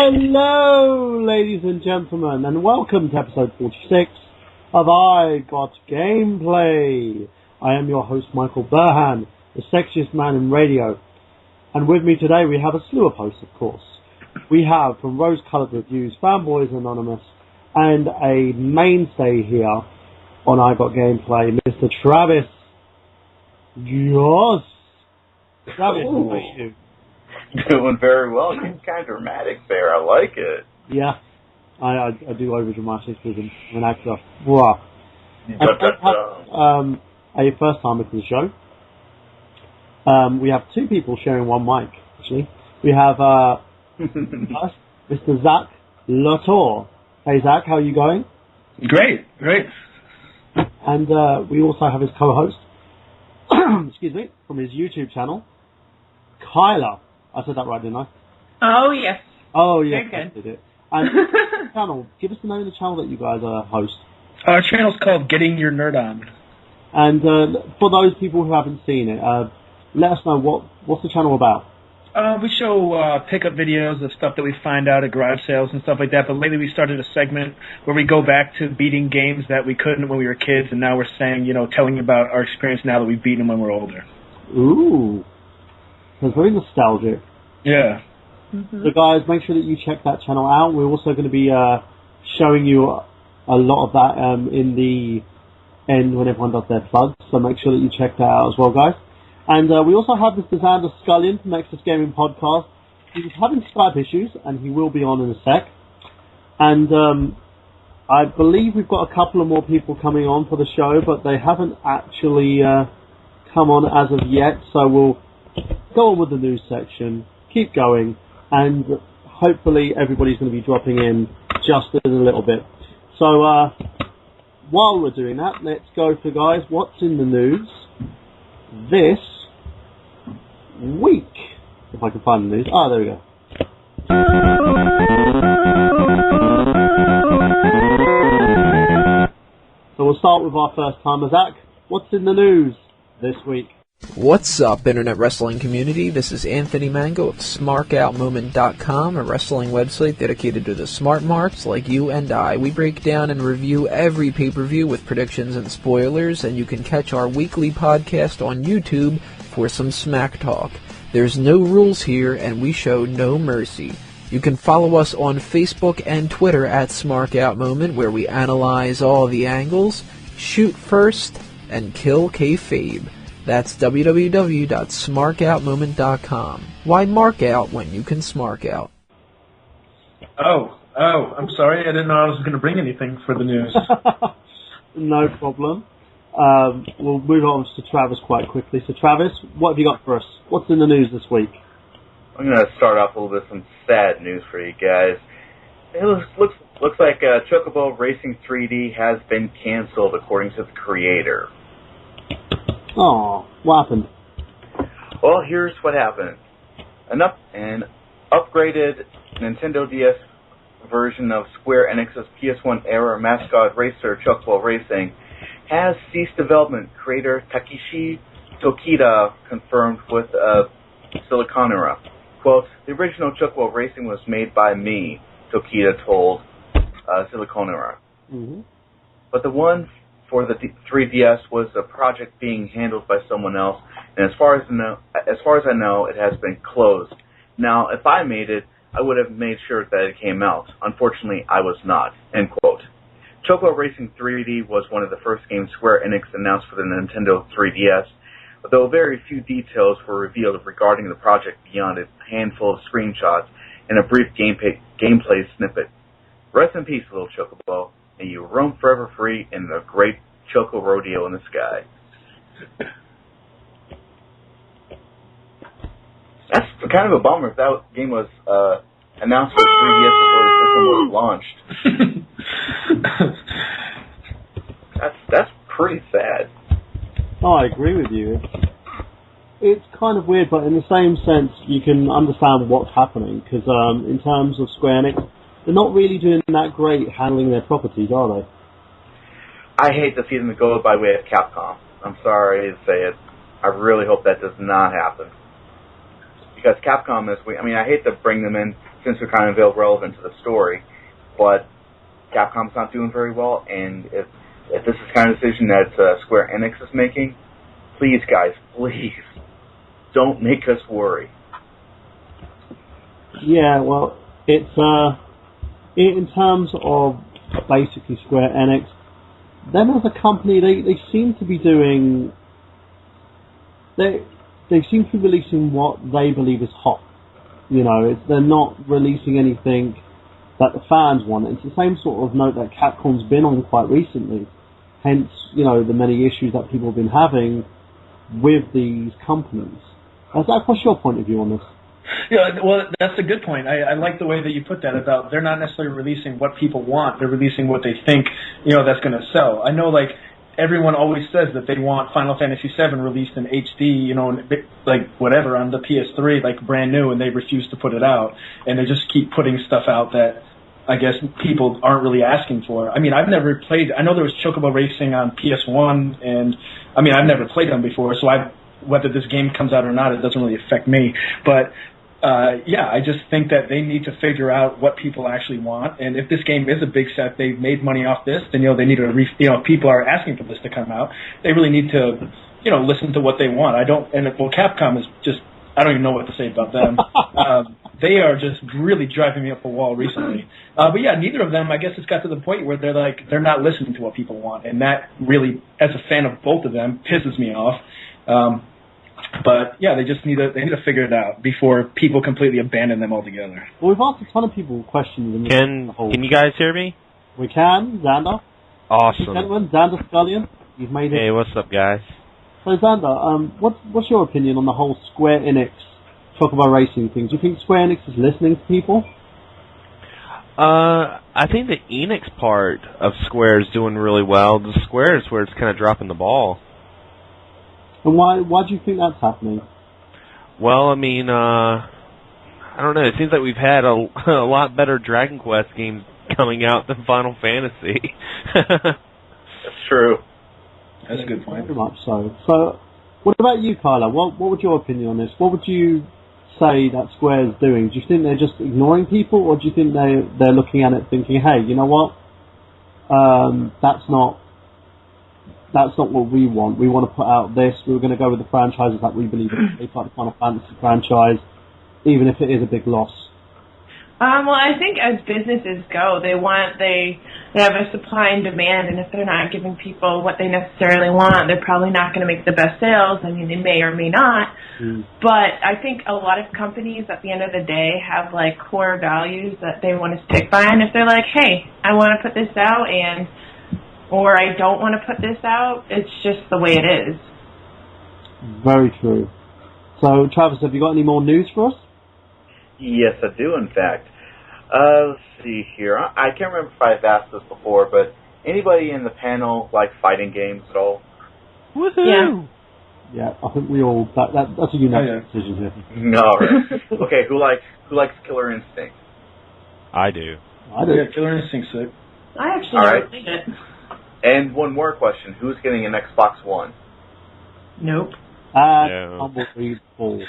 Hello, ladies and gentlemen, and welcome to episode 46 of I Got Gameplay. I am your host, Michael Burhan, the sexiest man in radio. And with me today, we have a slew of hosts, of course. We have, from Rose-Colored Reviews, Fanboys Anonymous, and a mainstay here on I Got Gameplay, Mr. Travis. Yes! Travis, how are you? Doing very well. It's kind of dramatic there. I like it. Yeah, I do over-dramatics with him. I'm an actor. Wow. A first-timer to the show. We have two people sharing one mic, actually. We have Mr. Zach Latour. Hey, Zach, how are you going? Great. And we also have his co-host, excuse me, from his YouTube channel, Kyla. I said that right, didn't I? Oh, yes. Oh, yes, Very I good. did it. And channel, give us the name of the channel that you guys host. Our channel's called Getting Your Nerd On. And for those people who haven't seen it, let us know what's the channel about. We show pickup videos of stuff that we find out at garage sales and stuff like that, but lately we started a segment where we go back to beating games that we couldn't when we were kids, and now we're saying, telling about our experience now that we've beaten them when we're older. Ooh. It's very nostalgic. Yeah. Mm-hmm. So guys, make sure that you check that channel out. We're also going to be showing you a lot of that in the end when everyone does their plugs, so make sure that you check that out as well, guys. And we also have Mr. Xander Scullion from Nexus Gaming Podcast. He's having Skype issues, and he will be on in a sec. And I believe we've got a couple of more people coming on for the show, but they haven't actually come on as of yet, so we'll go on with the news section, keep going, and hopefully everybody's going to be dropping in just in a little bit. So while we're doing that, let's go for, guys, what's in the news this week. If I can find the news. Ah, there we go. So we'll start with our first timer, Zach. What's in the news this week? What's up, Internet Wrestling community? This is Anthony Mango of SmarkOutMoment.com, a wrestling website dedicated to the smart marks like you and I. We break down and review every pay-per-view with predictions and spoilers, and you can catch our weekly podcast on YouTube for some smack talk. There's no rules here, and we show no mercy. You can follow us on Facebook and Twitter at SmarkOutMoment, where we analyze all the angles, shoot first, and kill kayfabe. That's www.smarkoutmoment.com. Why mark out when you can smark out? Oh, I'm sorry. I didn't know I was going to bring anything for the news. No problem. We'll move on to Travis quite quickly. So, Travis, what have you got for us? What's in the news this week? I'm going to start off a little bit some sad news for you guys. It looks like Chocobo Racing 3D has been canceled, according to the creator. Oh, what happened? Well, here's what happened. An upgraded Nintendo DS version of Square Enix's PS1 era mascot racer Chocobo Racing has ceased development. Creator Takeshi Tokita confirmed with Siliconera. Quote, the original Chocobo Racing was made by me, Tokita told Siliconera. Mm-hmm. But the one for the 3DS was a project being handled by someone else, and as far as I know, it has been closed. Now, if I made it, I would have made sure that it came out. Unfortunately, I was not. End quote. Chocobo Racing 3D was one of the first games Square Enix announced for the Nintendo 3DS, though very few details were revealed regarding the project beyond a handful of screenshots and a brief gameplay snippet. Rest in peace, little Chocobo, and you roam forever free in the great Choco Rodeo in the sky. That's kind of a bummer if that game was announced for 3DS before the system was launched. That's pretty sad. Oh, I agree with you. It's kind of weird, but in the same sense, you can understand what's happening, because in terms of Square Enix, they're not really doing that great handling their properties, are they? I hate to see them go by way of Capcom. I'm sorry to say it. I really hope that does not happen. because Capcom I hate to bring them in since they're kind of irrelevant to the story, but Capcom's not doing very well, and if this is the kind of decision that Square Enix is making, please, guys, please, don't make us worry. Yeah, well, it's in terms of basically Square Enix, them as a company, they seem to be doing... They seem to be releasing what they believe is hot. You know, they're not releasing anything that the fans want. It's the same sort of note that Capcom's been on quite recently. Hence, you know, the many issues that people have been having with these companies. What's your point of view on this? Yeah, well, that's a good point. I like the way that you put that about they're not necessarily releasing what people want. They're releasing what they think, that's going to sell. I know, like, everyone always says that they want Final Fantasy VII released in HD, like whatever, on the PS3, like brand new, and they refuse to put it out. And they just keep putting stuff out that I guess people aren't really asking for. I mean, I've never played, I know there was Chocobo Racing on PS1, and I've never played them before, so whether this game comes out or not, it doesn't really affect me. But I just think that they need to figure out what people actually want. And if this game is a big set, they've made money off this, then they need to. People are asking for this to come out. They really need to, listen to what they want. Capcom is just. I don't even know what to say about them. They are just really driving me up a wall recently. But yeah, neither of them. I guess it's got to the point where they're not listening to what people want, and that really, as a fan of both of them, pisses me off. But yeah, they need to figure it out before people completely abandon them altogether. Well, we've asked a ton of people questions. Can you guys hear me? We can, Xander. Awesome. Gentlemen, Xander Scullion, you've made it. Hey, what's up, guys? So Xander, what's your opinion on the whole Square Enix Chocobo Racing thing? Do you think Square Enix is listening to people? I think the Enix part of Square is doing really well. The Square is where it's kind of dropping the ball. And why do you think that's happening? Well, I don't know. It seems like we've had a lot better Dragon Quest games coming out than Final Fantasy. That's true. That's a good point. Very much so. So, what about you, Kyla? What would your opinion on this? What would you say that Square is doing? Do you think they're just ignoring people, or do you think they're looking at it thinking, hey, you know what? That's not what we want. We want to put out this. We're going to go with the franchises that we believe in. It's like the Final Fantasy franchise, even if it is a big loss. Well, I think as businesses go, they have a supply and demand, and if they're not giving people what they necessarily want, they're probably not going to make the best sales. They may or may not. But I think a lot of companies at the end of the day have like core values that they want to stick by, and if they're like, hey, I want to put this out, or I don't want to put this out, it's just the way it is. Very true. So, Travis, have you got any more news for us? Yes, I do, in fact. Let's see here. I can't remember if I've asked this before, but anybody in the panel like fighting games at all? Woohoo! Yeah, I think we all. That's a unanimous decision here. No. Okay, who likes Killer Instinct? I do. Yeah, Killer Instinct's sick. I actually never played it. And one more question: who's getting an Xbox One? Nope. No. Unbelievable.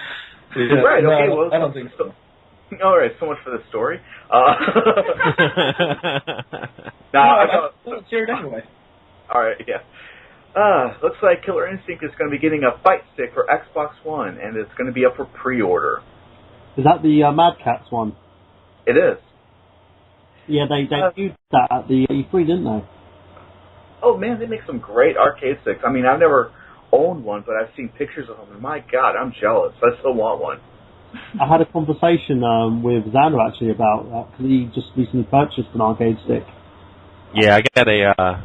Right. Okay. Well, I don't think so. All right. So much for the story. Let's hear it anyway. All right. Yeah. Looks like Killer Instinct is going to be getting a fight stick for Xbox One, and it's going to be up for pre-order. Is that the Mad Catz one? It is. Yeah, they debuted that at the E3, didn't they? Oh man, they make some great arcade sticks. I've never owned one, but I've seen pictures of them, and my God, I'm jealous. I still want one. I had a conversation with Xander actually about that, because he just recently purchased an arcade stick. Yeah, I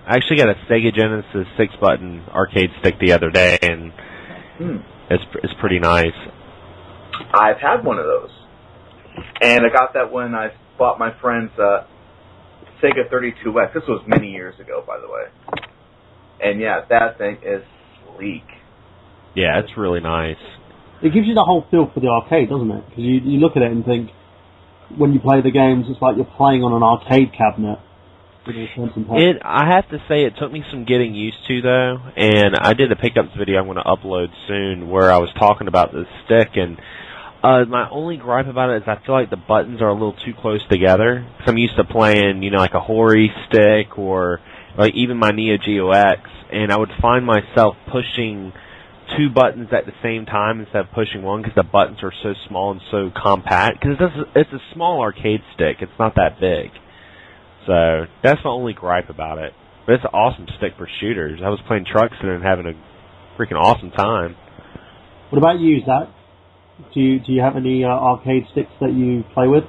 actually got a Sega Genesis 6-button arcade stick the other day, and it's pretty nice. I've had one of those, and I got that when I bought my friend's Sega 32X. This was many years ago, by the way. And yeah, that thing is sleek. Yeah, it's really nice. It gives you the whole feel for the arcade, doesn't it? Because you look at it and think, when you play the games, it's like you're playing on an arcade cabinet. I have to say, it took me some getting used to, though, and I did a pickups video I'm going to upload soon where I was talking about this stick, and My only gripe about it is I feel like the buttons are a little too close together. Cause I'm used to playing, like a Hori stick or like even my Neo Geo X, and I would find myself pushing two buttons at the same time instead of pushing one because the buttons are so small and so compact. Because it's a small arcade stick. It's not that big. So that's my only gripe about it. But it's an awesome stick for shooters. I was playing trucks and having a freaking awesome time. What about you, Zach? Do you have any arcade sticks that you play with?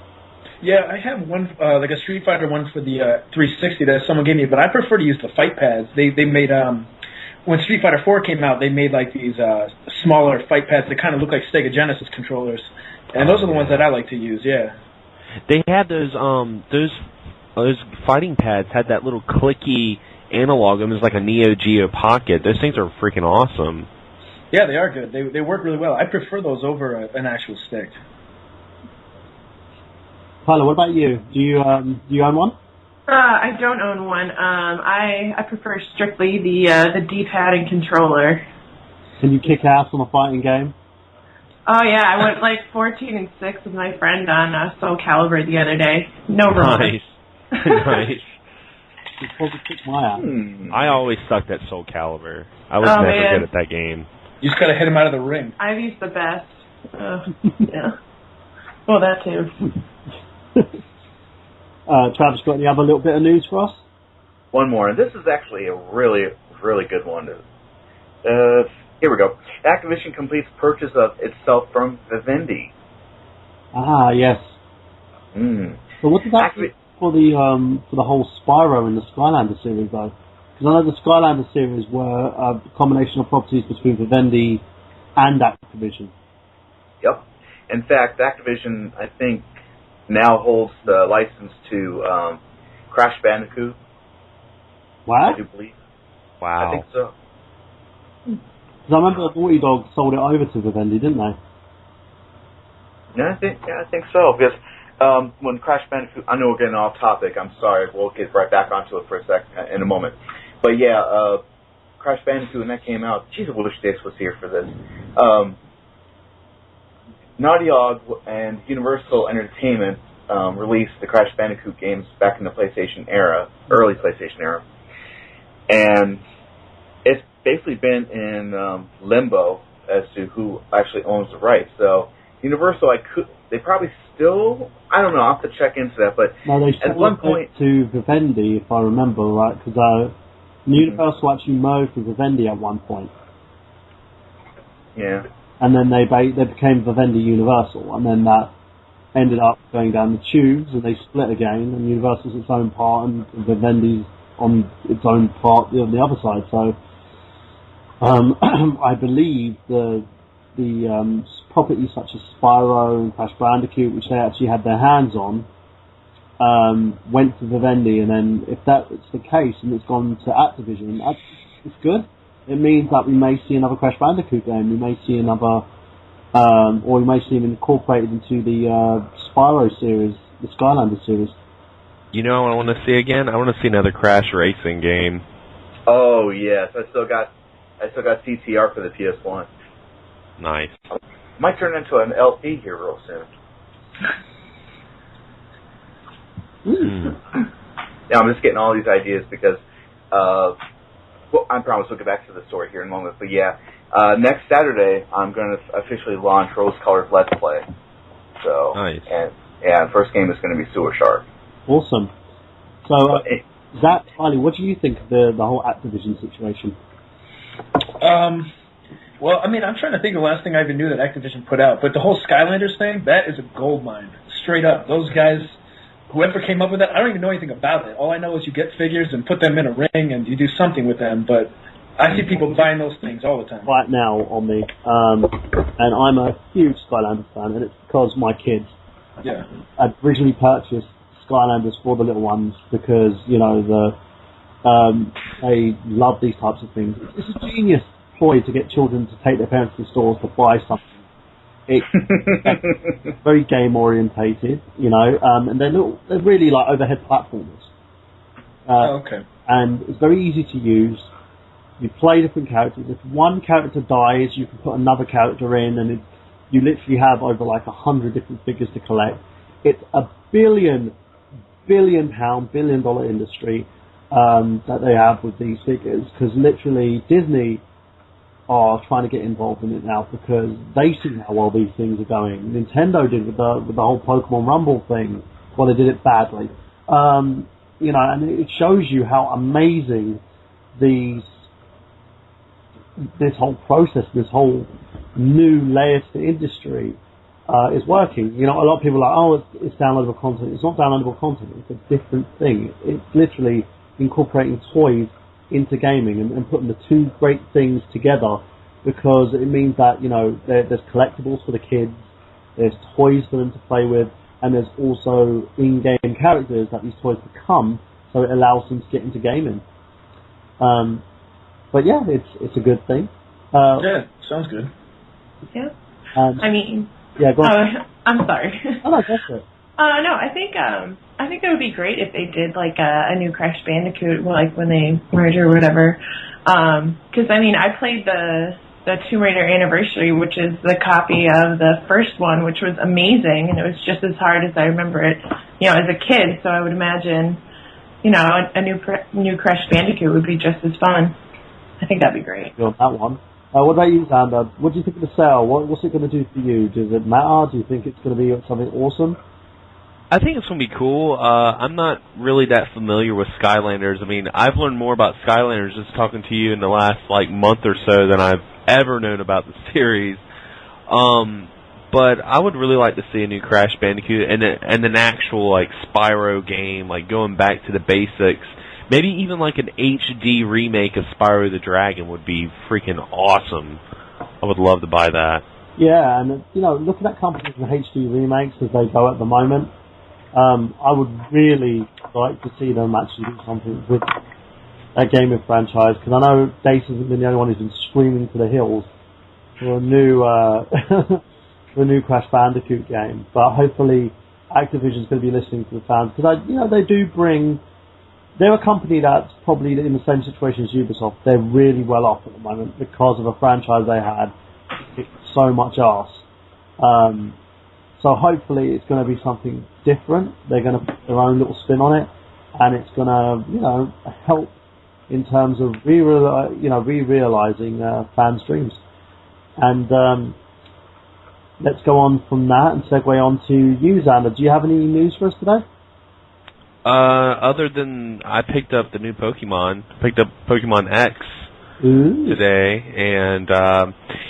Yeah, I have one, like a Street Fighter one for the 360 that someone gave me, but I prefer to use the fight pads. They made, when Street Fighter 4 came out, they made like these smaller fight pads that kind of look like Sega Genesis controllers, and those are the ones that I like to use. Yeah. They had those fighting pads had that little clicky analog. It was like a Neo Geo Pocket. Those things are freaking awesome. Yeah, they are good. They work really well. I prefer those over an actual stick. Tyler, what about you? Do you own one? I don't own one. I prefer strictly the D-pad and controller. Can you kick ass on a fighting game? Oh yeah, I went like 14-6 with my friend on Soul Calibur the other day. No remorse. Nice. Nice. You probably kick my ass. I always sucked at Soul Calibur. I was never good at that game. You just gotta hit him out of the ring. Ivy's the best. Yeah. Well, that too. Travis, got any other little bit of news for us? One more, and this is actually a really, really good one. Here we go. Activision completes purchase of itself from Vivendi. Ah, yes. So what does that do for the whole Spyro and the Skylander series, though? Because I know the Skylander series were a combination of properties between Vivendi and Activision. Yep. In fact, Activision, I think, now holds the license to Crash Bandicoot. What? I do believe. Wow. I think so. Because I remember Naughty Dog sold it over to Vivendi, didn't they? Yeah, I think so. Because when Crash Bandicoot, I know we're getting off topic. I'm sorry. We'll get right back onto it for a sec in a moment. But yeah, Crash Bandicoot, when that came out, geez, I wish Dix was here for this. Naughty Dog and Universal Entertainment released the Crash Bandicoot games back in the PlayStation era, early PlayStation era, and it's basically been in limbo as to who actually owns the rights. So Universal, they probably still, I don't know, I'll have to check into that, but no, they at one point to Vivendi, if I remember right, because Universal actually merged with Vivendi at one point. Yeah. And then they became Vivendi Universal, and then that ended up going down the tubes, and they split again, and Universal's its own part, and Vivendi's on its own part on the other side. So, I believe the properties such as Spyro and Crash Bandicoot, which they actually had their hands on, went to Vivendi, and then if that's the case and it's gone to Activision, it's good. It means that we may see another Crash Bandicoot game, we may see another, or we may see them incorporated into the Spyro series, the Skylander series. You know what I want to see again? I want to see another Crash racing game. Oh yes, I still got CTR for the PS1. Nice. Might turn into an LP here real soon. Yeah, I'm just getting all these ideas because, well, I promise we'll get back to the story here in a moment. But yeah, next Saturday I'm going to officially launch Rose Colored Let's Play. So, nice. And the first game is going to be Sewer Shark. Awesome. So, Zach, Riley, what do you think of the whole Activision situation? Well, I mean, I'm trying to think of the last thing I even knew that Activision put out, but the whole Skylanders thing, that is a gold mine. Straight up. Those guys, whoever came up with that, I don't even know anything about it. All I know is you get figures and put them in a ring and you do something with them, but I see people buying those things all the time. Right now on me, and I'm a huge Skylanders fan, and it's because my kids. Yeah. I originally purchased Skylanders for the little ones because, you know, they love these types of things. It's a genius ploy to get children to take their parents to stores to buy something. It's very game orientated, you know, and they're really like overhead platformers. Okay. And it's very easy to use. You play different characters. If one character dies, you can put another character in, and You literally have over like 100 different figures to collect. It's a billion dollar industry that they have with these figures, because literally Disney are trying to get involved in it now because they see how well these things are going. Nintendo did with the whole Pokemon Rumble thing. Well, they did it badly. You know, and it shows you how amazing this whole process, this whole new layer to the industry is working. You know, a lot of people are like, oh, it's downloadable content. It's not downloadable content. It's a different thing. It's literally incorporating toys into gaming and putting the two great things together, because it means that, you know, there's collectibles for the kids, there's toys for them to play with, and there's also in-game characters that these toys become, so it allows them to get into gaming. But yeah, it's a good thing. Yeah, sounds good. Yeah. I mean... Yeah, go on. I'm sorry. Oh, no, that's it. No, I think that would be great if they did like a new Crash Bandicoot, like when they merge or whatever. Because I mean, I played the Tomb Raider Anniversary, which is the copy of the first one, which was amazing, and it was just as hard as I remember it, you know, as a kid. So I would imagine, you know, a new Crash Bandicoot would be just as fun. I think that'd be great. On that one. What about you, Xander? What do you think of the sale? What's it going to do for you? Does it matter? Do you think it's going to be something awesome? I think it's going to be cool. I'm not really that familiar with Skylanders. I mean, I've learned more about Skylanders just talking to you in the last, like, month or so than I've ever known about the series. But I would really like to see a new Crash Bandicoot and an actual, like, Spyro game, like, going back to the basics. Maybe even, like, an HD remake of Spyro the Dragon would be freaking awesome. I would love to buy that. Yeah, and, you know, looking at companies with HD remakes as they go at the moment, I would really like to see them actually do something with a gaming franchise, because I know Dace hasn't been the only one who's been screaming to the hills for a new for a new Crash Bandicoot game. But hopefully Activision's going to be listening to the fans, because you know, they do bring. They're a company that's probably in the same situation as Ubisoft. They're really well off at the moment because of a franchise they had kicked so much ass. So hopefully it's going to be something different. They're going to put their own little spin on it, and it's going to, you know, help in terms of re-realizing fans' dreams. And let's go on from that and segue on to you, Xander. Do you have any news for us today? Other than I picked up the new Pokemon. Picked up Pokemon X today, and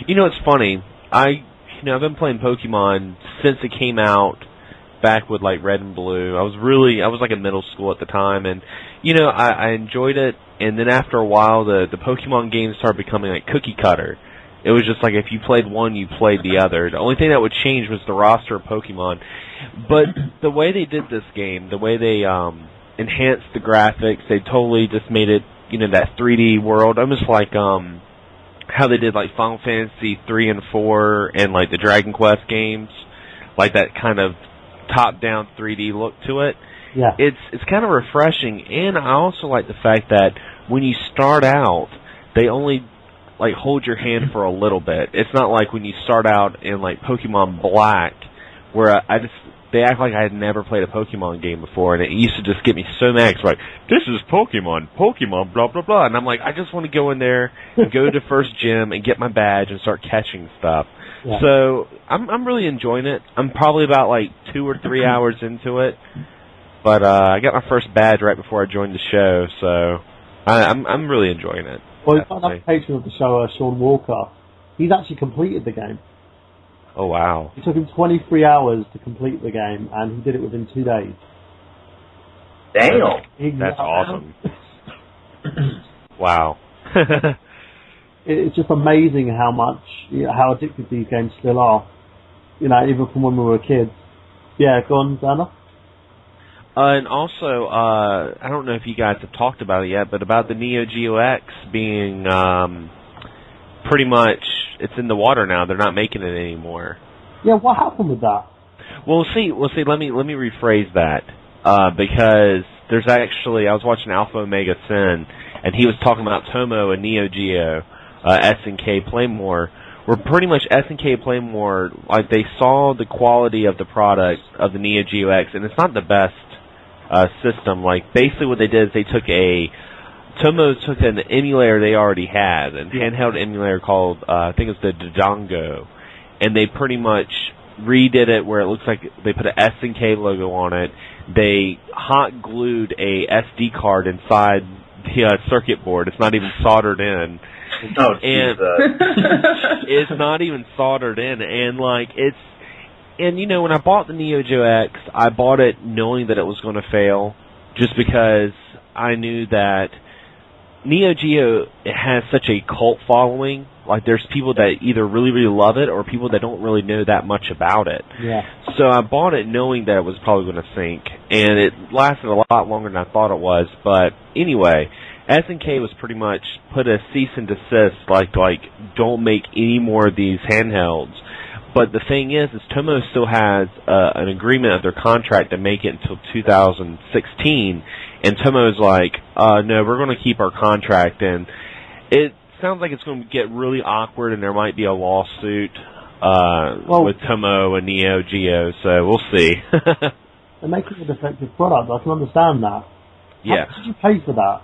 you know, it's funny. I've been playing Pokemon since it came out back with like Red and Blue. I was like in middle school at the time, and you know, I enjoyed it. And then after a while, the Pokemon games started becoming like cookie cutter. It was just like if you played one, you played the other. The only thing that would change was the roster of Pokemon. But the way they did this game, the way they enhanced the graphics, they totally just made it, you know, that 3D world, almost like how they did like Final Fantasy 3 and 4 and like the Dragon Quest games, like that kind of top-down 3D look to it. Yeah. It's kind of refreshing, and I also like the fact that when you start out, they only like hold your hand for a little bit. It's not like when you start out in like Pokemon Black, where they act like I had never played a Pokemon game before, and it used to just get me so mad. It's like, this is Pokemon, blah, blah, blah. And I'm like, I just want to go in there and go to first gym and get my badge and start catching stuff. Yeah. So I'm really enjoying it. I'm probably about like 2 or 3 hours into it. But I got my first badge right before I joined the show, so I'm really enjoying it. Well, we've got another patron of the show, Sean Walker. He's actually completed the game. Oh, wow. It took him 23 hours to complete the game, and he did it within 2 days. Damn! That's awesome. Wow. It's just amazing how addictive these games still are. You know, even from when we were kids. Yeah, go on, Dana. And also, I don't know if you guys have talked about it yet, but about the Neo Geo X being pretty much, it's in the water now. They're not making it anymore. Yeah, what happened with that? Well, see. Let me rephrase that because there's actually, I was watching Alpha Omega Sin, and he was talking about Tomo and Neo Geo SNK Play More, where pretty much SNK Playmore, like, they saw the quality of the product of the Neo Geo X, and it's not the best system. Like, basically what they did is they took Tomo took an emulator they already had, a handheld emulator called, I think it was the Dodongo, and they pretty much redid it where it looks like they put an SNK logo on it. They hot glued a SD card inside the circuit board. It's not even soldered in. Oh, and Jesus. It's not even soldered in, and like and you know, when I bought the Neo Geo X, I bought it knowing that it was going to fail, just because I knew that Neo Geo has such a cult following. Like, there's people that either really, really love it or people that don't really know that much about it. Yeah. So I bought it knowing that it was probably going to sink, and it lasted a lot longer than I thought it was. But anyway, SNK was pretty much put a cease and desist, like don't make any more of these handhelds. But the thing is Tomo still has an agreement of their contract to make it until 2016, and Tomo's like, no, we're going to keep our contract, and it sounds like it's going to get really awkward, and there might be a lawsuit with Tomo and Neo Geo, so we'll see. They're making a defective product. I can understand that. Yeah. How much did you pay for that?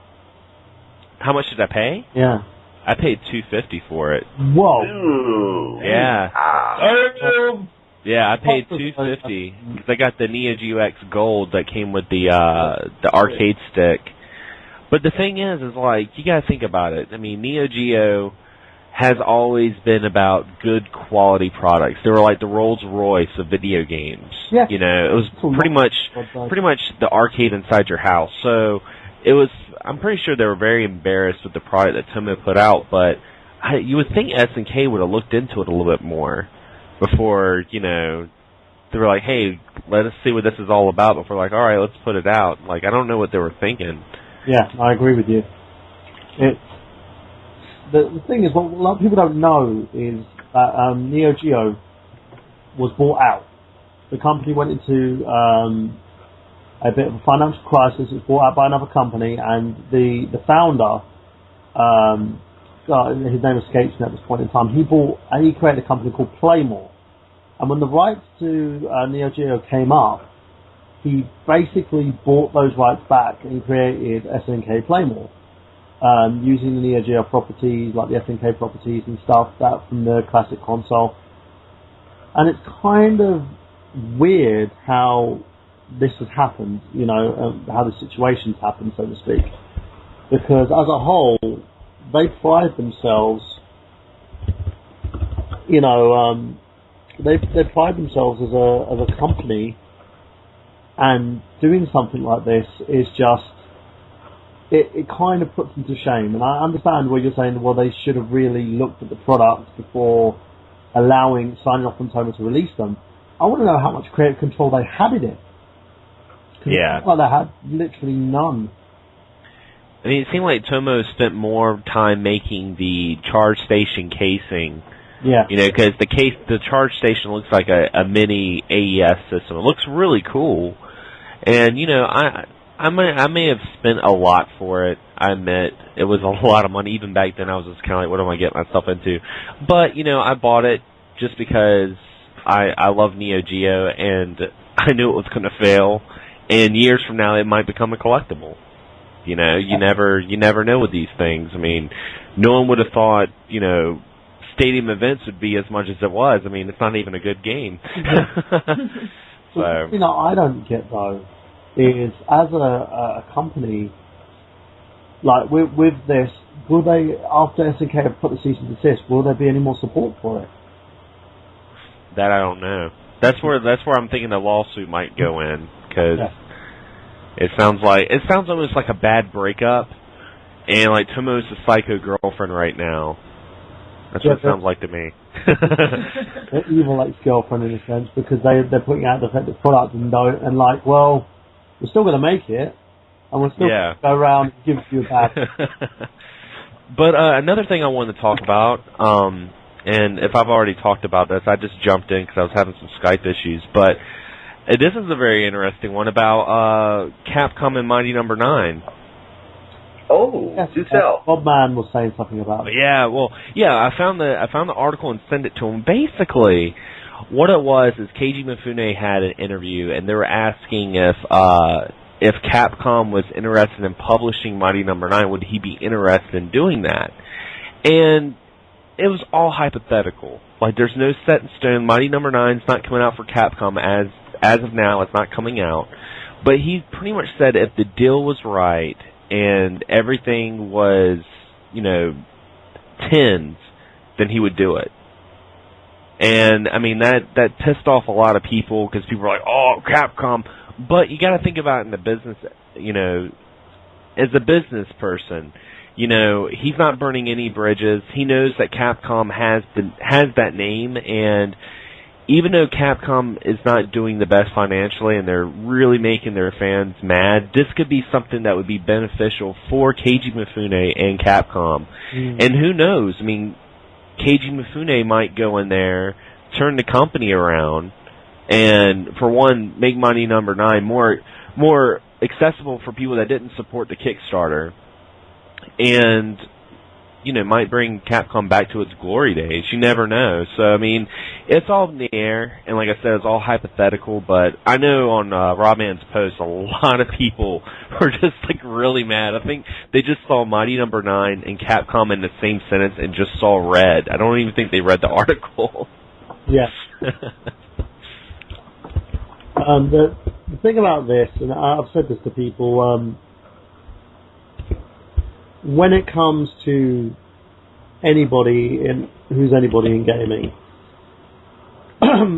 How much did I pay? Yeah. I paid $250 for it. Whoa. Ooh. Yeah. Yeah, I paid $250 because I got the Neo Geo X Gold that came with the arcade stick. But the thing is like, you gotta think about it. I mean, Neo Geo has always been about good quality products. They were like the Rolls Royce of video games. Yeah. You know, it was pretty much the arcade inside your house. So it was. I'm pretty sure they were very embarrassed with the product that Tomo put out, but you would think SNK would have looked into it a little bit more before, you know, they were like, hey, let us see what this is all about before, like, all right, let's put it out. Like, I don't know what they were thinking. Yeah, I agree with you. The thing is, what a lot of people don't know is that Neo Geo was bought out. The company went into a bit of a financial crisis. It was bought out by another company, and the founder, his name escapes me at this point in time, he created a company called Playmore. And when the rights to Neo Geo came up, he basically bought those rights back and created SNK Playmore, using the Neo Geo properties, like the SNK properties and stuff that from the classic console. And it's kind of weird how this has happened, you know, how the situation's happened, so to speak. Because as a whole, they pride themselves, you know, they pride themselves as a company, and doing something like this is just, it kind of puts them to shame. And I understand what you're saying, well, they should have really looked at the product before signing off on Tomo to release them. I want to know how much creative control they had in it. Yeah. Well, they had literally none. I mean, it seemed like Tomo spent more time making the charge station casing. Yeah. You know, because the charge station looks like a mini AES system. It looks really cool. And, you know, I may have spent a lot for it. I admit it was a lot of money. Even back then, I was just kind of like, what am I getting myself into? But, you know, I bought it just because I love Neo Geo, and I knew it was going to fail. And years from now, it might become a collectible. You know, you never know with these things. I mean, no one would have thought, you know, stadium events would be as much as it was. I mean, it's not even a good game. So, you know, I don't get though is as a company, like with this, will they, after SNK have put the cease and desist, will there be any more support for it? That I don't know. That's where I'm thinking the lawsuit might go in, because it sounds almost like a bad breakup, and like Tomo's a psycho girlfriend right now. That's what it sounds like to me. They're evil ex-girlfriend in a sense, because they're putting out a defective product and like, well, we're still going to make it, and we're still going to go around and give you a bad. But another thing I wanted to talk about, and if I've already talked about this, I just jumped in because I was having some Skype issues, but this is a very interesting one about Capcom and Mighty Number 9. Oh, Yes, do tell. Bob Mann was saying something about it. Yeah, well, yeah, I found the article and sent it to him. Basically, what it was is Keiji Mifune had an interview, and they were asking if Capcom was interested in publishing Mighty Number 9, would he be interested in doing that? And it was all hypothetical. Like, there's no set in stone. Mighty Number 9's not coming out for Capcom as of now. It's not coming out. But he pretty much said if the deal was right and everything was, you know, tens, then he would do it. And, I mean, that pissed off a lot of people because people were like, oh, Capcom. But you got to think about it in the business, you know, as a business person, you know, he's not burning any bridges. He knows that Capcom has that name, and even though Capcom is not doing the best financially and they're really making their fans mad, this could be something that would be beneficial for Keiji Mifune and Capcom. And who knows? I mean, Keiji Mifune might go in there, turn the company around, and for one, make Mighty Number 9 more accessible for people that didn't support the Kickstarter, and you know, might bring Capcom back to its glory days. You never know. So, I mean, it's all in the air, and like I said, it's all hypothetical, but I know on Rob Mann's post, a lot of people were just, like, really mad. I think they just saw Mighty Number 9 and Capcom in the same sentence and just saw red. I don't even think they read the article. Yeah. The thing about this, and I've said this to people, when it comes to anybody who's anybody in gaming,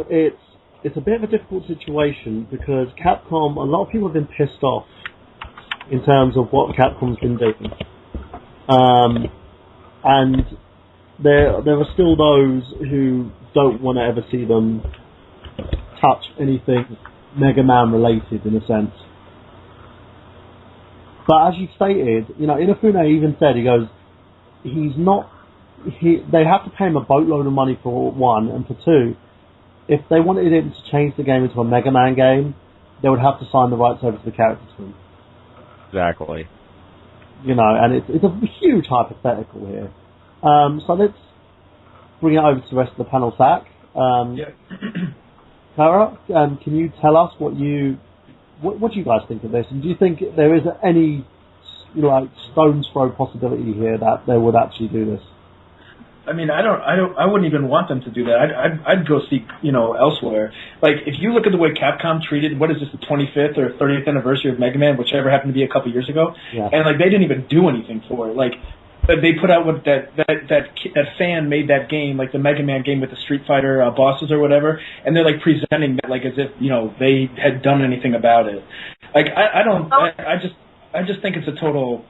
it's a bit of a difficult situation because Capcom, a lot of people have been pissed off in terms of what Capcom's been doing, and there are still those who don't want to ever see them touch anything Mega Man related, in a sense. But as you stated, you know, Inafune even said, he goes, they have to pay him a boatload of money for one, and for two, if they wanted him to change the game into a Mega Man game, they would have to sign the rights over to the character to him. Exactly. You know, and it's a huge hypothetical here. So let's bring it over to the rest of the panel, Zach. Clara, can you tell us what do you guys think of this? And do you think there is any, you know, like stone's throw possibility here that they would actually do this? I mean, I wouldn't even want them to do that. I'd go seek, you know, elsewhere. Like, if you look at the way Capcom treated, what is this, the 25th or 30th anniversary of Mega Man, whichever happened to be a couple years ago, and like they didn't even do anything for it. Like, they put out what that fan made that game, like the Mega Man game with the Street Fighter bosses or whatever, and they're like presenting that like as if, you know, they had done anything about it. Like, I just think it's a total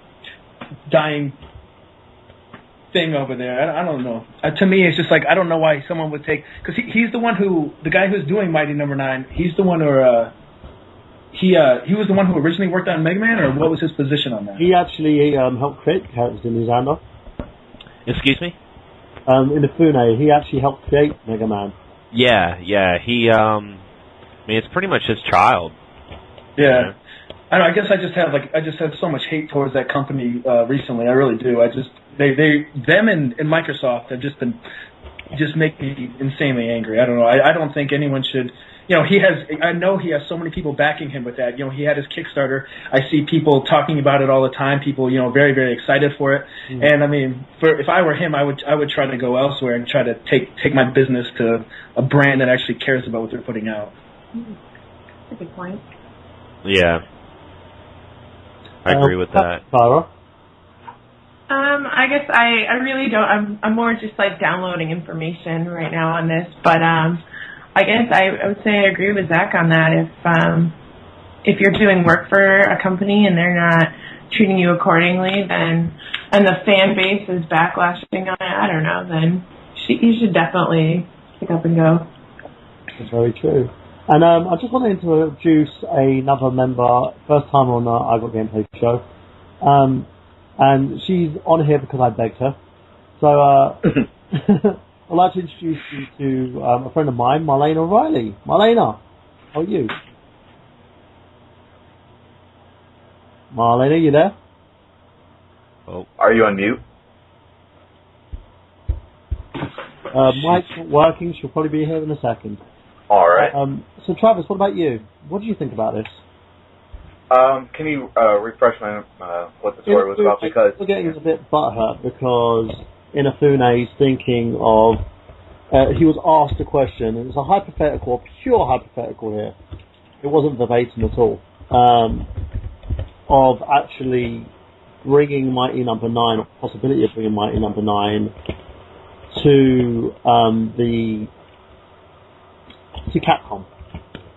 dying thing over there. I don't know. To me, it's just like, I don't know why someone would take, because he's the one the guy who's doing Mighty Number 9, he's the one who, he was the one who originally worked on Mega Man, or what was his position on that? He actually helped create the characters in his hand. Excuse me? Inafune, he actually helped create Mega Man. Yeah, he, I mean, it's pretty much his child. Yeah. You know? I don't know, I guess I just have so much hate towards that company recently. I really do. Them and Microsoft have just make me insanely angry. I don't know. I don't think anyone should. You know, I know he has so many people backing him with that. You know, he had his Kickstarter. I see people talking about it all the time. People, you know, very, very excited for it. And I mean, if I were him, I would try to go elsewhere and try to take my business to a brand that actually cares about what they're putting out. That's a good point. Yeah. I agree with that. Clara? I guess I really don't. I'm more just like downloading information right now on this, but I guess I would say I agree with Zach on that. If you're doing work for a company and they're not treating you accordingly, then and the fan base is backlashing on it, I don't know. Then you should definitely pick up and go. That's very true. And I just wanted to introduce another member, first time on the I Got Gameplay show. And she's on here because I begged her. So I'd like to introduce you to a friend of mine, Marlene O'Reilly. Marlena, how are you? Marlena, you there? Oh. Are you on mute? Mike's not working. She'll probably be here in a second. All right. So, Travis, what about you? What do you think about this? Can you refresh my what the story was about? Because we're getting a bit butthurt because Inafune is thinking of. He was asked a question, and it's a hypothetical, a pure hypothetical here. It wasn't verbatim at all. Of actually bringing Mighty Number 9, or possibility of bringing Mighty Number 9 to Capcom.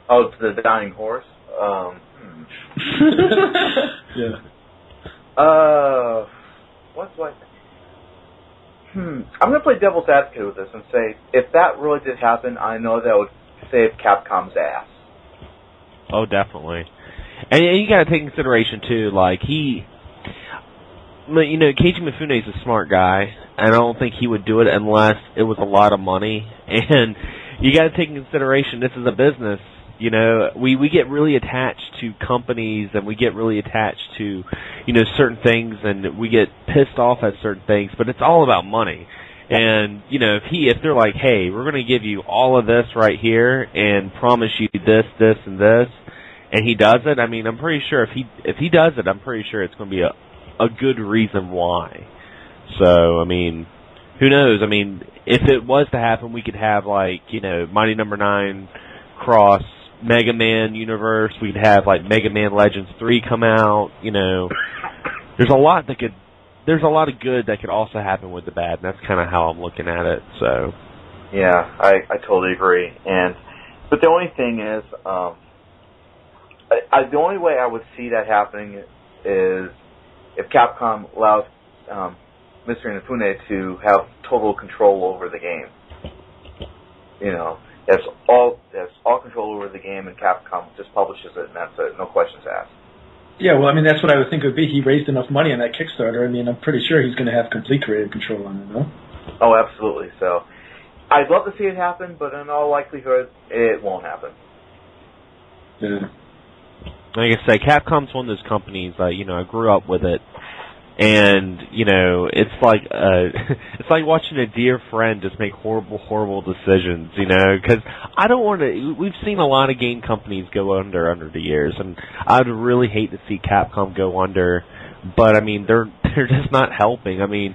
Oh, to the dying horse. Yeah. What's like? I'm gonna play devil's advocate with this and say, if that really did happen, I know that would save Capcom's ass. Oh, definitely. And you got to take into consideration too, like Keiji Mifune is a smart guy, and I don't think he would do it unless it was a lot of money. And you got to take into consideration this is a business. You know, we get really attached to companies, and we get really attached to, certain things, and we get pissed off at certain things, but it's all about money. And, if they're like, hey, we're going to give you all of this right here and promise you this, this, and this, and he does it, I mean, I'm pretty sure if he does it, I'm pretty sure it's going to be a good reason why. So, I mean, who knows? I mean, if it was to happen, we could have, like, Mighty Number 9 cross Mega Man universe. We'd have like Mega Man Legends 3 come out. There's a lot of good that could also happen with the bad, and that's kind of how I'm looking at it. So, yeah, I totally agree. But the only thing is, the only way I would see that happening is if Capcom allows Mr. Inafune to have total control over the game. Has all control over the game, and Capcom just publishes it, and that's it. No questions asked. Yeah, well, I mean, that's what I would think it would be. He raised enough money on that Kickstarter. I mean, I'm pretty sure he's going to have complete creative control on it, no? Oh, absolutely. So, I'd love to see it happen, but in all likelihood, it won't happen. Yeah. Like I say, Capcom's one of those companies that, I grew up with it. And, it's like it's like watching a dear friend just make horrible decisions, because I don't want to. We've seen a lot of game companies go under the years, and I'd really hate to see Capcom go under. But I mean, they're just not helping. I mean,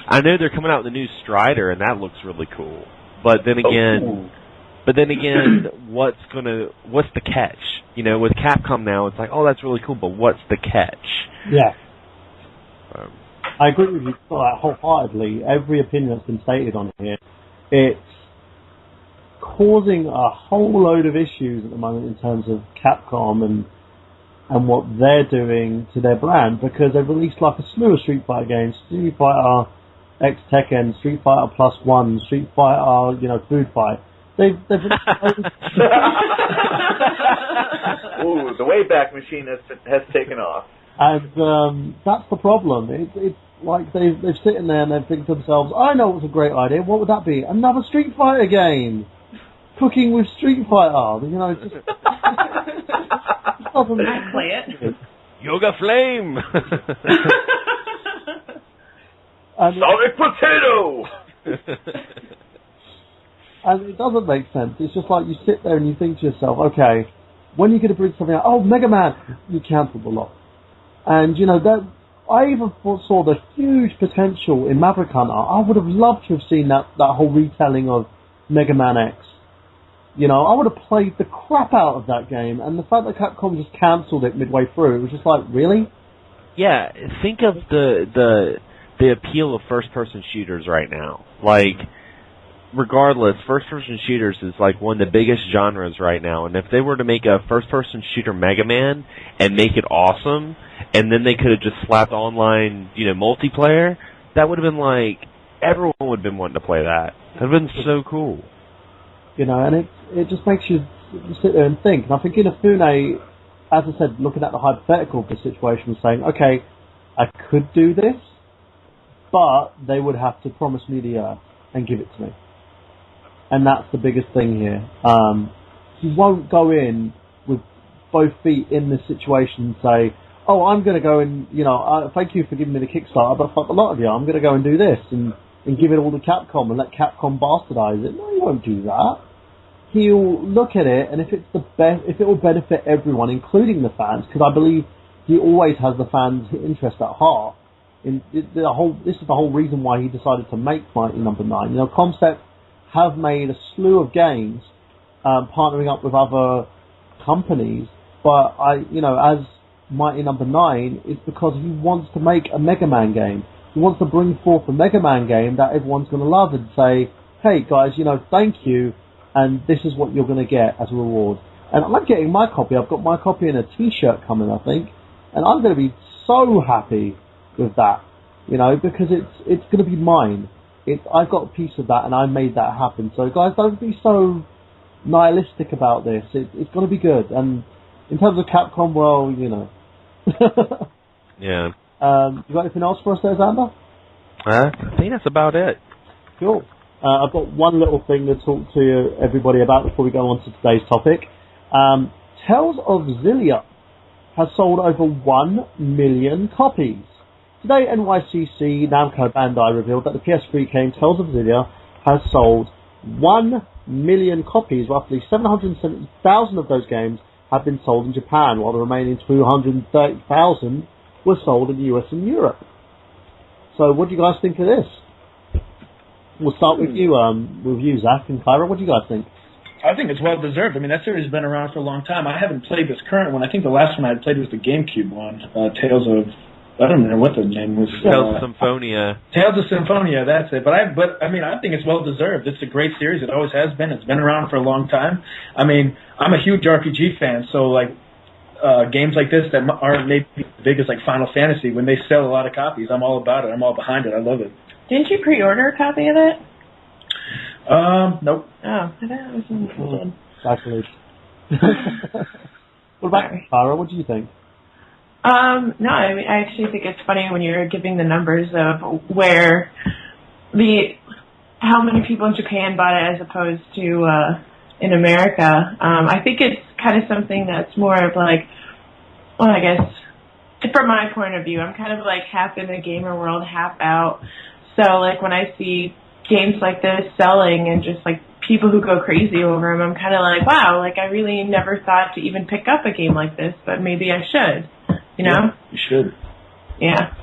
I know they're coming out with a new Strider, and that looks really cool. But then again, what's the catch? With Capcom now, it's like, oh, that's really cool, but what's the catch? Yeah. I agree with you wholeheartedly. Every opinion that's been stated on here, it's causing a whole load of issues at the moment in terms of Capcom and what they're doing to their brand, because they've released like a slew of Street Fighter games: Street Fighter X Tekken, Street Fighter Plus One, Street Fighter, Food Fight. They've Ooh, the Wayback Machine has taken off. And that's the problem. It's like they're sitting there and they think to themselves, I know what's a great idea. What would that be? Another Street Fighter game. Cooking with Street Fighter. It just doesn't I'd play it. Yoga Flame. Sonic Potato. And it doesn't make sense. It's just like you sit there and you think to yourself, okay, when are you going to bring something out? Oh, Mega Man. You cancelled a lot. And, that I even saw the huge potential in Maverick Hunter. I would have loved to have seen that whole retelling of Mega Man X. I would have played the crap out of that game. And the fact that Capcom just cancelled it midway through, it was just like, really? Yeah, think of the appeal of first-person shooters right now. Like, regardless, first-person shooters is like one of the biggest genres right now. And if they were to make a first-person shooter Mega Man and make it awesome, and then they could have just slapped online, multiplayer, that would have been like, everyone would have been wanting to play that. That would have been so cool. And it just makes you sit there and think. And I think Inafune, as I said, looking at the hypothetical of the situation, was saying, okay, I could do this, but they would have to promise me the earth and give it to me. And that's the biggest thing here. He won't go in with both feet in this situation and say, oh, I'm going to go and, thank you for giving me the Kickstarter, but fuck a lot of you, I'm going to go and do this and give it all to Capcom and let Capcom bastardize it. No, he won't do that. He'll look at it, and if it's the best, if it will benefit everyone, including the fans, because I believe he always has the fans' interest at heart. This is the whole reason why he decided to make Mighty Number 9. Concept have made a slew of games, partnering up with other companies, but as Mighty Number 9, it's because he wants to make a Mega Man game. He wants to bring forth a Mega Man game that everyone's going to love and say, hey guys, thank you, and this is what you're going to get as a reward. And I'm getting my copy. I've got my copy in a T-shirt coming, I think, and I'm going to be so happy with that, because it's going to be mine. I've got a piece of that, and I made that happen. So guys, don't be so nihilistic about this. It's going to be good. And in terms of Capcom, well, Yeah. You got anything else for us there, Xander? I think that's about it. Cool. I've got one little thing to talk to everybody about before we go on to today's topic. Tales of Xillia has sold over 1 million copies. Today, NYCC Namco Bandai revealed that the PS3 game Tales of Xillia has sold 1 million copies. Roughly 770,000 of those games have been sold in Japan, while the remaining 230,000 were sold in the US and Europe. So, what do you guys think of this? We'll start with you, Zach and Kyra. What do you guys think? I think it's well deserved. I mean, that series has been around for a long time. I haven't played this current one. I think the last one I had played was the GameCube one, Tales of. I don't know what the name was. Tales of Symphonia. Tales of Symphonia, that's it. But I think it's well deserved. It's a great series. It always has been. It's been around for a long time. I mean, I'm a huge RPG fan, so games like this that aren't maybe as big as Final Fantasy, when they sell a lot of copies, I'm all about it. I'm all behind it. I love it. Didn't you pre-order a copy of it? Nope. Oh, I thought it was in Exactly. What about Kyra? What do you think? No, I actually think it's funny when you're giving the numbers of how many people in Japan bought it as opposed to in America. I think it's kind of something that's more of I guess from my point of view, I'm kind of half in the gamer world, half out. So when I see games like this selling and just people who go crazy over them, I'm kind of wow, I really never thought to even pick up a game like this, but maybe I should. Yeah, you should. Yeah.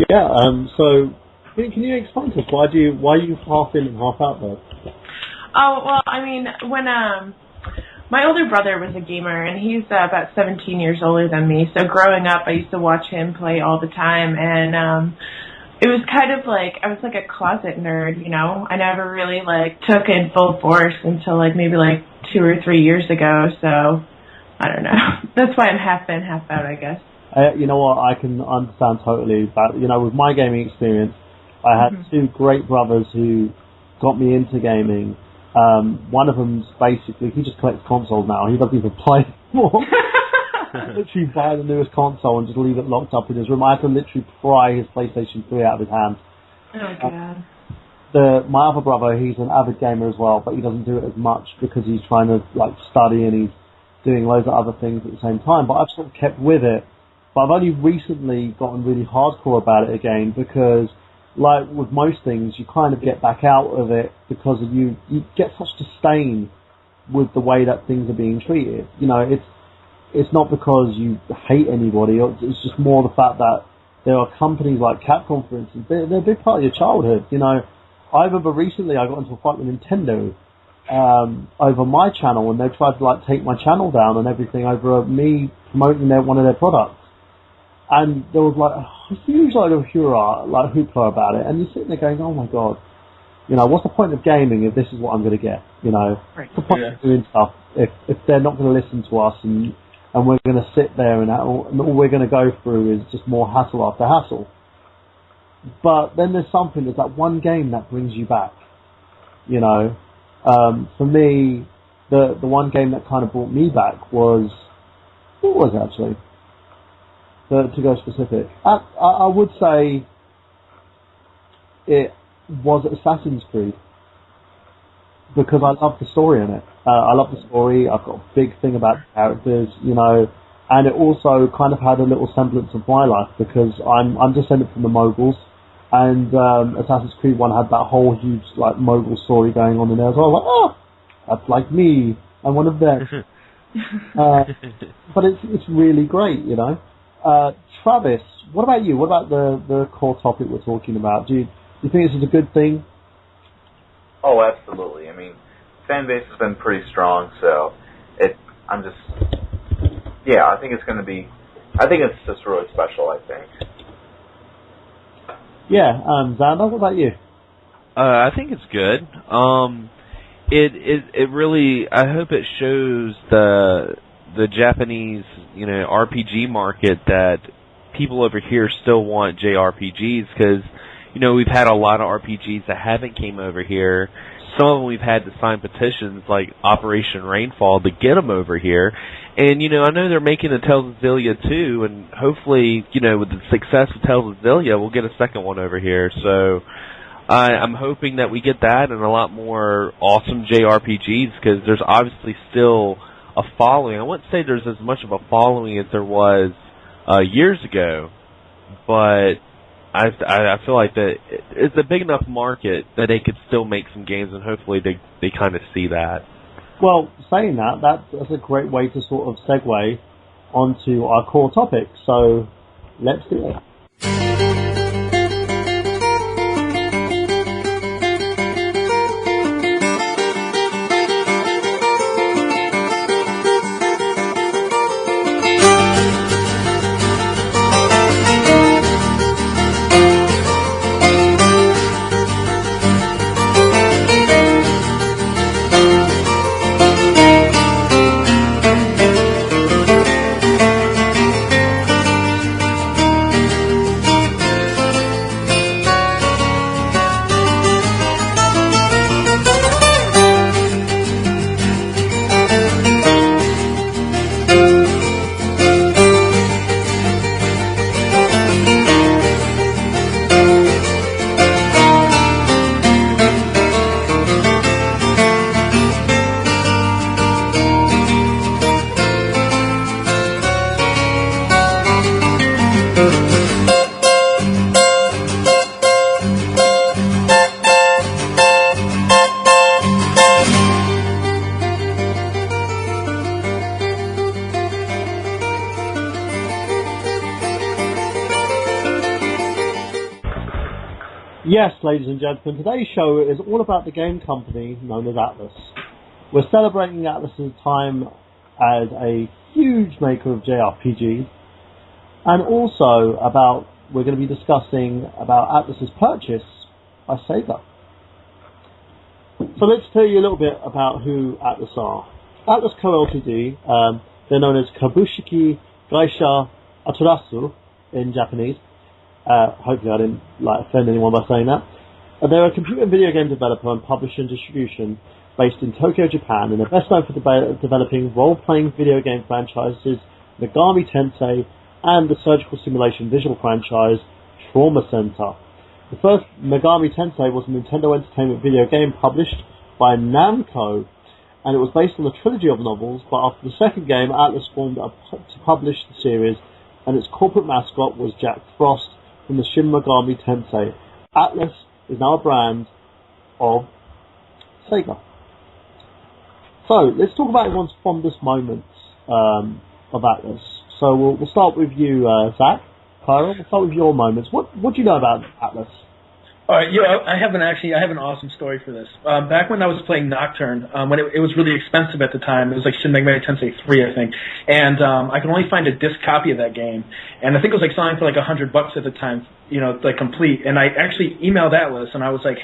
Yeah. So, can you explain to us why you half in and half out there? Oh well, I mean, when my older brother was a gamer, and he's about 17 years older than me. So growing up, I used to watch him play all the time, and it was kind of I was a closet nerd. I never really took it full force until maybe 2 or 3 years ago. So. I don't know. That's why I'm half in, half out, I guess. You know what? I can understand totally. But, with my gaming experience, I had two great brothers who got me into gaming. One of them's basically, he just collects consoles now. He doesn't even play anymore. Literally buy the newest console and just leave it locked up in his room. I can literally pry his PlayStation 3 out of his hand. Oh, God. My other brother, he's an avid gamer as well, but he doesn't do it as much because he's trying to, study and he's doing loads of other things at the same time, but I've sort of kept with it. But I've only recently gotten really hardcore about it again because, with most things, you kind of get back out of it because you get such disdain with the way that things are being treated. It's not because you hate anybody, it's just more the fact that there are companies like Capcom, for instance, they're a big part of your childhood. I remember recently I got into a fight with Nintendo over my channel, and they tried to take my channel down and everything over me promoting one of their products. And there was a huge hoopla about it, and you're sitting there going, oh my god, what's the point of gaming if this is what I'm going to get? What's the point of doing stuff if they're not going to listen to us and we're going to sit there and all we're going to go through is just more hassle after hassle. But then there's that one game that brings you back, For me, the one game that kind of brought me back was, what was it actually? To go specific, I would say it was Assassin's Creed because I love the story in it. I love the story. I've got a big thing about the characters. and it also kind of had a little semblance of my life because I'm descended from the Moguls, and Assassin's Creed 1 had that whole huge like Mogul story going on in there. So I was like, oh, that's like me. I'm one of them. But it's really great, you know. Travis, what about you? What about the core topic we're talking about? Do you think this is a good thing? Oh, absolutely. I mean, fan base has been pretty strong, so I think it's just really special, I think. Yeah, Xander, what about you? I think it's good. It really, I hope it shows the Japanese, RPG market that people over here still want JRPGs, because, we've had a lot of RPGs that haven't came over here. Some of them we've had to sign petitions like Operation Rainfall to get them over here. And, I know they're making a Tales of Xillia too, and hopefully, with the success of Tales of Xillia, we'll get a second one over here. So I'm hoping that we get that and a lot more awesome JRPGs, because there's obviously still a following. I wouldn't say there's as much of a following as there was years ago, but I feel like that it's a big enough market that they could still make some games, and hopefully they kind of see that. Well, saying that's a great way to sort of segue onto our core topic. So let's do it. Yes, ladies and gentlemen, today's show is all about the game company known as Atlus. We're celebrating Atlus's time as a huge maker of JRPGs, and also we're going to be discussing about Atlus's purchase by Sega. So let's tell you a little bit about who Atlus are. Atlus Co. Ltd., they're known as Kabushiki Gaisha Aturasu in Japanese. Hopefully I didn't offend anyone by saying that. They're a computer and video game developer and publisher and distribution based in Tokyo, Japan, and they're best known for developing role-playing video game franchises Megami Tensei and the surgical simulation visual franchise Trauma Center. The first Megami Tensei was a Nintendo Entertainment video game published by Namco, and it was based on a trilogy of novels, but after the second game, Atlus formed to publish the series, and its corporate mascot was Jack Frost from the Shin Megami Tensei. Atlus is now a brand of Sega. So, let's talk about everyone's fondest moments of Atlus. So, we'll start with you, Zach. Kyra, we'll start with your moments. What do you know about Atlus? All right, I have an awesome story for this. Back when I was playing Nocturne, when it was really expensive at the time, it was like Shin Megami Tensei 3, I think, and I could only find a disc copy of that game, and I think it was like selling for like $100 at the time, like complete. And I actually emailed Atlus, and I was like,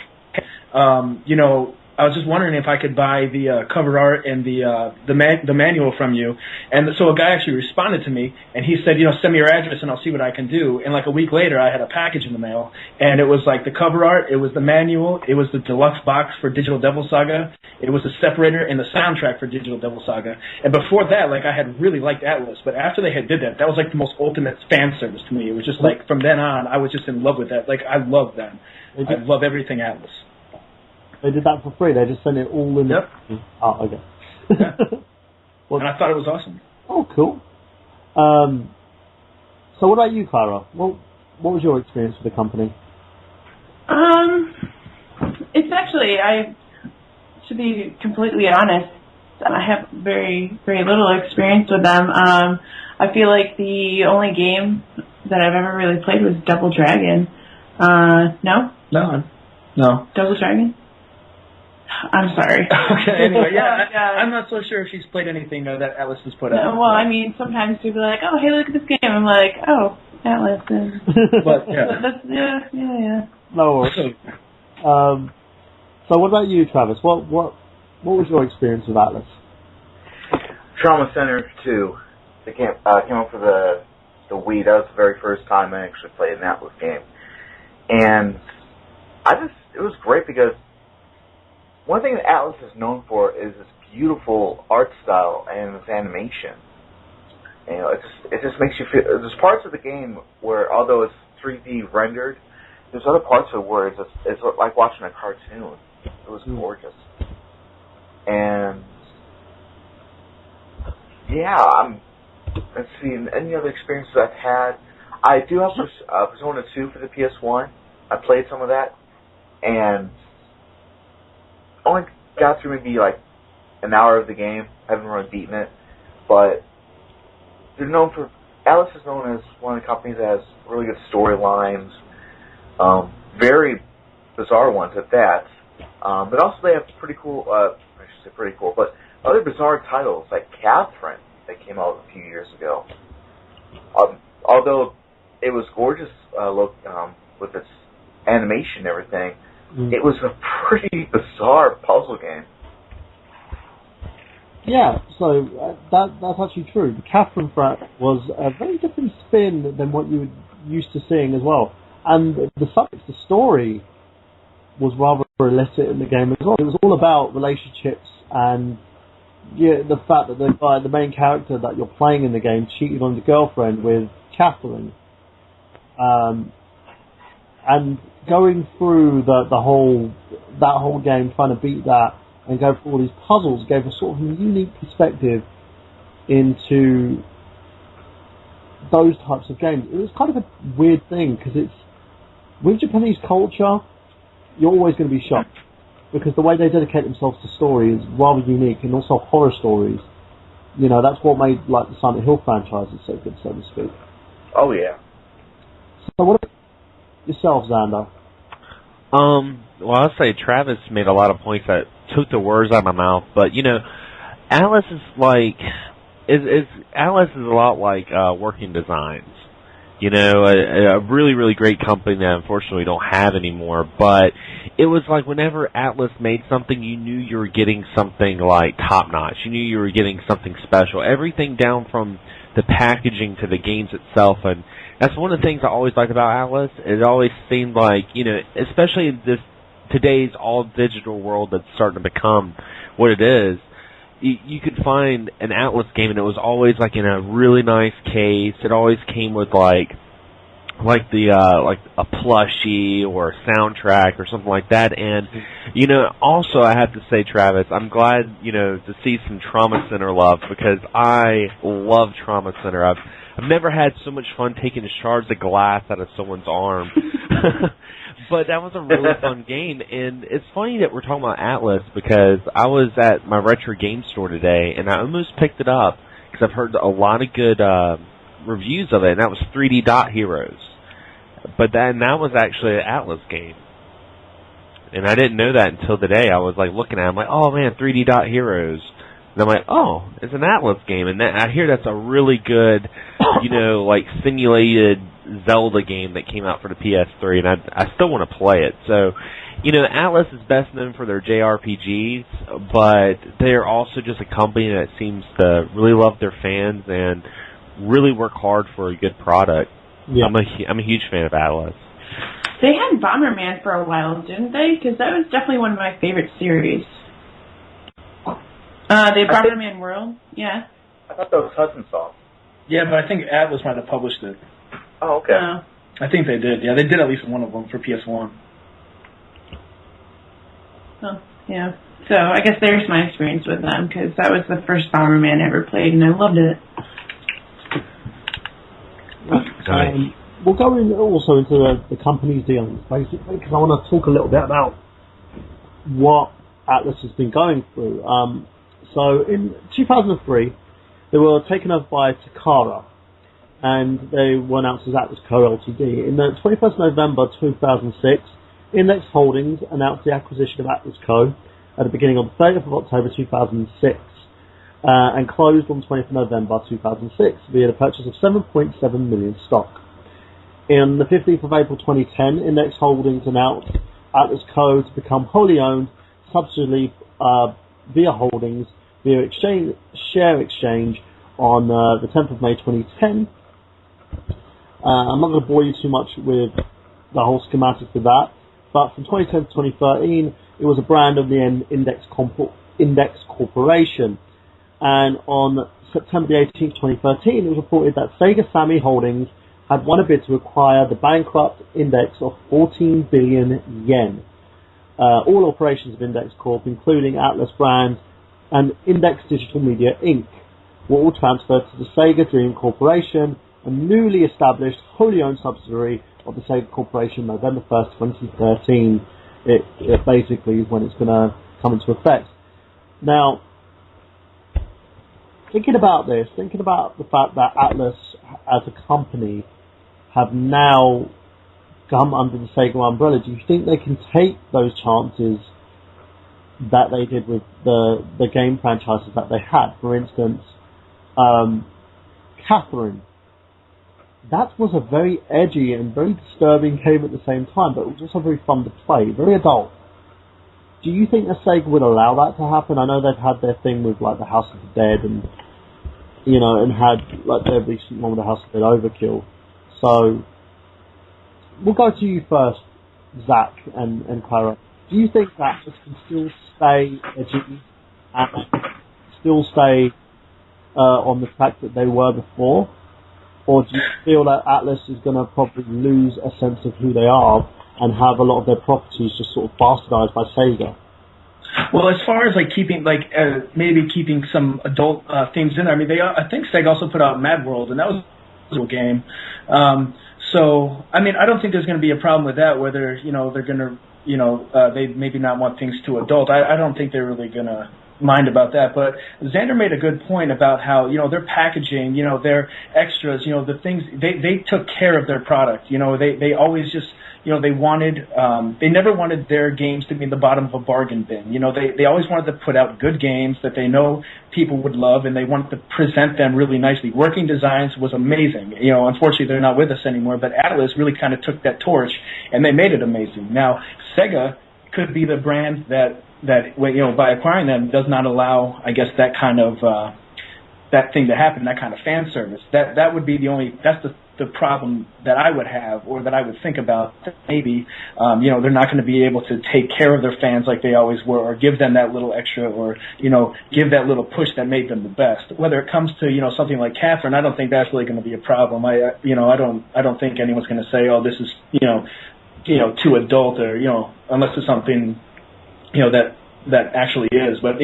I was just wondering if I could buy the cover art and the manual from you. And so a guy actually responded to me, and he said, send me your address and I'll see what I can do. And like a week later, I had a package in the mail, and it was like the cover art, it was the manual, it was the deluxe box for Digital Devil Saga, it was the separator and the soundtrack for Digital Devil Saga. And before that, like, I had really liked Atlus, but after they had did that was like the most ultimate fan service to me. It was just like, from then on, I was just in love with that. Like, I love them. I love everything Atlus. They did that for free. They just sent it all in. Yep. Oh, okay. Yeah. And I thought it was awesome. Oh, cool. So what about you, Clara? What was your experience with the company? It's actually, to be completely honest, I have very, very little experience with them. I feel like the only game that I've ever really played was Double Dragon. No? No. Double Dragon? I'm sorry. Okay, anyway, I'm not so sure if she's played anything that Atlus has put out. Well, I mean, sometimes people are like, oh, hey, look at this game. I'm like, oh, Atlus. But, yeah. Yeah. No worries. So what about you, Travis? What was your experience with Atlus? Trauma Center 2. It came out for the Wii. That was the very first time I actually played an Atlus game. And it was great because one thing that Atlus is known for is its beautiful art style and its animation. You know, it just makes you feel. There's parts of the game where, although it's 3D rendered, there's other parts of it where it's like watching a cartoon. It was gorgeous. And yeah, let's see. Any other experiences I've had? I do have Persona 2 for the PS1. I played some of that, and only got through maybe like an hour of the game. Haven't really beaten it, but they're known for. Atlus is known as one of the companies that has really good storylines, very bizarre ones at that. But also they have pretty cool. I should say pretty cool, but other bizarre titles like Catherine that came out a few years ago. Although it was gorgeous with its animation and everything, it was a pretty bizarre puzzle game. Yeah, so that's actually true. The Catherine threat was a very different spin than what you were used to seeing as well. And the subject, the story, was rather illicit in the game as well. It was all about relationships and the fact that the main character that you're playing in the game cheated on his girlfriend with Catherine. And going through that whole game, trying to beat that and go through all these puzzles, gave a sort of unique perspective into those types of games. It was kind of a weird thing because with Japanese culture, you're always going to be shocked because the way they dedicate themselves to story is rather unique, and also horror stories. You know, that's what made like the Silent Hill franchise so good, so to speak. Oh yeah. So what about yourself, Xander? Well, I'll say Travis made a lot of points that took the words out of my mouth, but you know, Atlus is like Atlus is a lot like Working Designs. You know, a really, really great company that unfortunately we don't have anymore. But it was like whenever Atlus made something, you knew you were getting something like top notch. You knew you were getting something special. Everything down from the packaging to the games itself, and that's one of the things I always liked about Atlus. It always seemed like, you know, especially in today's all digital world that's starting to become what it is. You could find an Atlus game, and it was always like in a really nice case. It always came with like a plushie or a soundtrack or something like that. And you know, also I have to say, Travis, I'm glad to see some Trauma Center love, because I love Trauma Center. I've never had so much fun taking shards of glass out of someone's arm. But that was a really fun game, and it's funny that we're talking about Atlus, because I was at my retro game store today, and I almost picked it up, because I've heard a lot of good reviews of it, and that was 3D Dot Heroes. But that was actually an Atlus game. And I didn't know that until today. I was like looking at it, I'm like, oh man, 3D Dot Heroes. And I'm like, oh, it's an Atlus game. And I hear that's a really good, like simulated Zelda game that came out for the PS3, and I still want to play it. So, Atlus is best known for their JRPGs, but they're also just a company that seems to really love their fans and really work hard for a good product. Yeah. I'm a huge fan of Atlus. They had Bomberman for a while, didn't they? Because that was definitely one of my favorite series. The Bomberman World, yeah. I thought that was Hudson Soft. Yeah, but I think Atlus might have published it. Oh, okay. I think they did. Yeah, they did at least one of them for PS1. Oh, yeah. So I guess there's my experience with them, because that was the first Bomberman I ever played, and I loved it. Nice. We'll go also into the company's dealings, basically, because I want to talk a little bit about what Atlus has been going through. So in 2003, they were taken over by Takara, and they were announced as Atlus Co. Ltd. In the 21st November 2006, Index Holdings announced the acquisition of Atlus Co. at the beginning of the 30th of October 2006, and closed on 20th of November 2006 via the purchase of 7.7 million stock. In the 15th of April 2010, Index Holdings announced Atlus Co. to become wholly owned subsidiary via Holdings via share exchange on the 10th of May 2010. I'm not going to bore you too much with the whole schematics of that, but from 2010 to 2013, it was a brand of the Index Corporation. And on September the 18th, 2013, it was reported that Sega Sammy Holdings had won a bid to acquire the bankrupt Index of 14 billion yen. All operations of Index Corp, including Atlus Brands and Index Digital Media Inc., were all transferred to the Sega Dream Corporation, a newly established wholly owned subsidiary of the Sega Corporation, November 1st, 2013. It basically is when it's going to come into effect. Now, thinking about this, thinking about the fact that Atlus as a company have now come under the Sega umbrella, do you think they can take those chances that they did with the game franchises that they had? For instance, Catherine. That was a very edgy and very disturbing game at the same time, but it was also very fun to play, very adult. Do you think that Sega would allow that to happen? I know they've had their thing with like the House of the Dead and and had like their recent one with the House of the Dead Overkill. So we'll go to you first, Zach and Clara. Do you think that this can still stay edgy and still stay on the track that they were before? Or do you feel that Atlus is going to probably lose a sense of who they are and have a lot of their properties just sort of bastardized by Sega? Well, as far as like keeping maybe keeping some adult themes in there, I mean, I think Sega also put out Mad World, and that was a game. So I mean, I don't think there's going to be a problem with that. Whether they're going to they maybe not want things too adult. I don't think they're really going to mind about that. But Xander made a good point about how their packaging, their extras, the things they took care of their product. They always just they wanted they never wanted their games to be in the bottom of a bargain bin. They always wanted to put out good games that they know people would love, and they wanted to present them really nicely. Working Designs was amazing. Unfortunately they're not with us anymore, but Atlus really kind of took that torch and they made it amazing. Now Sega could be the brand that by acquiring them does not allow, I guess, that kind of that thing to happen, that kind of fan service. That would be that's the problem that I would have, or that I would think about. Maybe they're not going to be able to take care of their fans like they always were, or give them that little extra, or give that little push that made them the best. Whether it comes to something like Catherine, I don't think that's really going to be a problem. I don't think anyone's going to say, oh, this is too adult, or unless it's something that actually is. But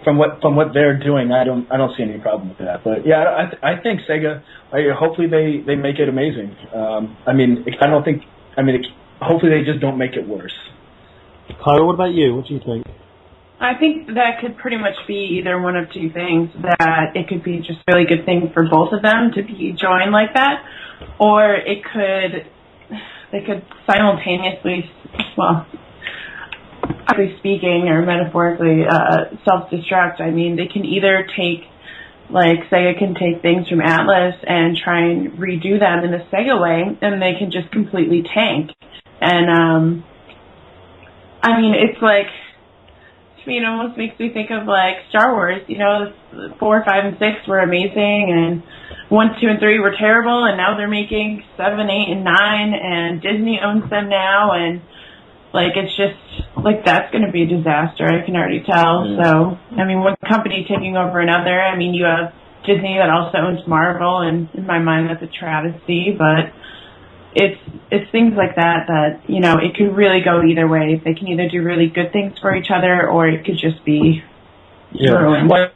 from what they're doing, I don't see any problem with that. But yeah, I think Sega, hopefully they make it amazing. Hopefully they just don't make it worse. Kyle, what about you? What do you think? I think that could pretty much be either one of two things. That it could be just a really good thing for both of them to be joined like that, or they could simultaneously, speaking or metaphorically, self-destruct. I mean, they can either Sega can take things from Atlus and try and redo them in the Sega way, and they can just completely tank. And, it's like, it almost makes me think of, Star Wars. 4, 5, and 6 were amazing, and 1, 2, and 3 were terrible, and now they're making 7, 8, and 9, and Disney owns them now, and it's just, that's going to be a disaster, I can already tell. So, one company taking over another, you have Disney that also owns Marvel, and in my mind that's a travesty, but it's things like that it could really go either way. They can either do really good things for each other, or it could just be ruined. Well,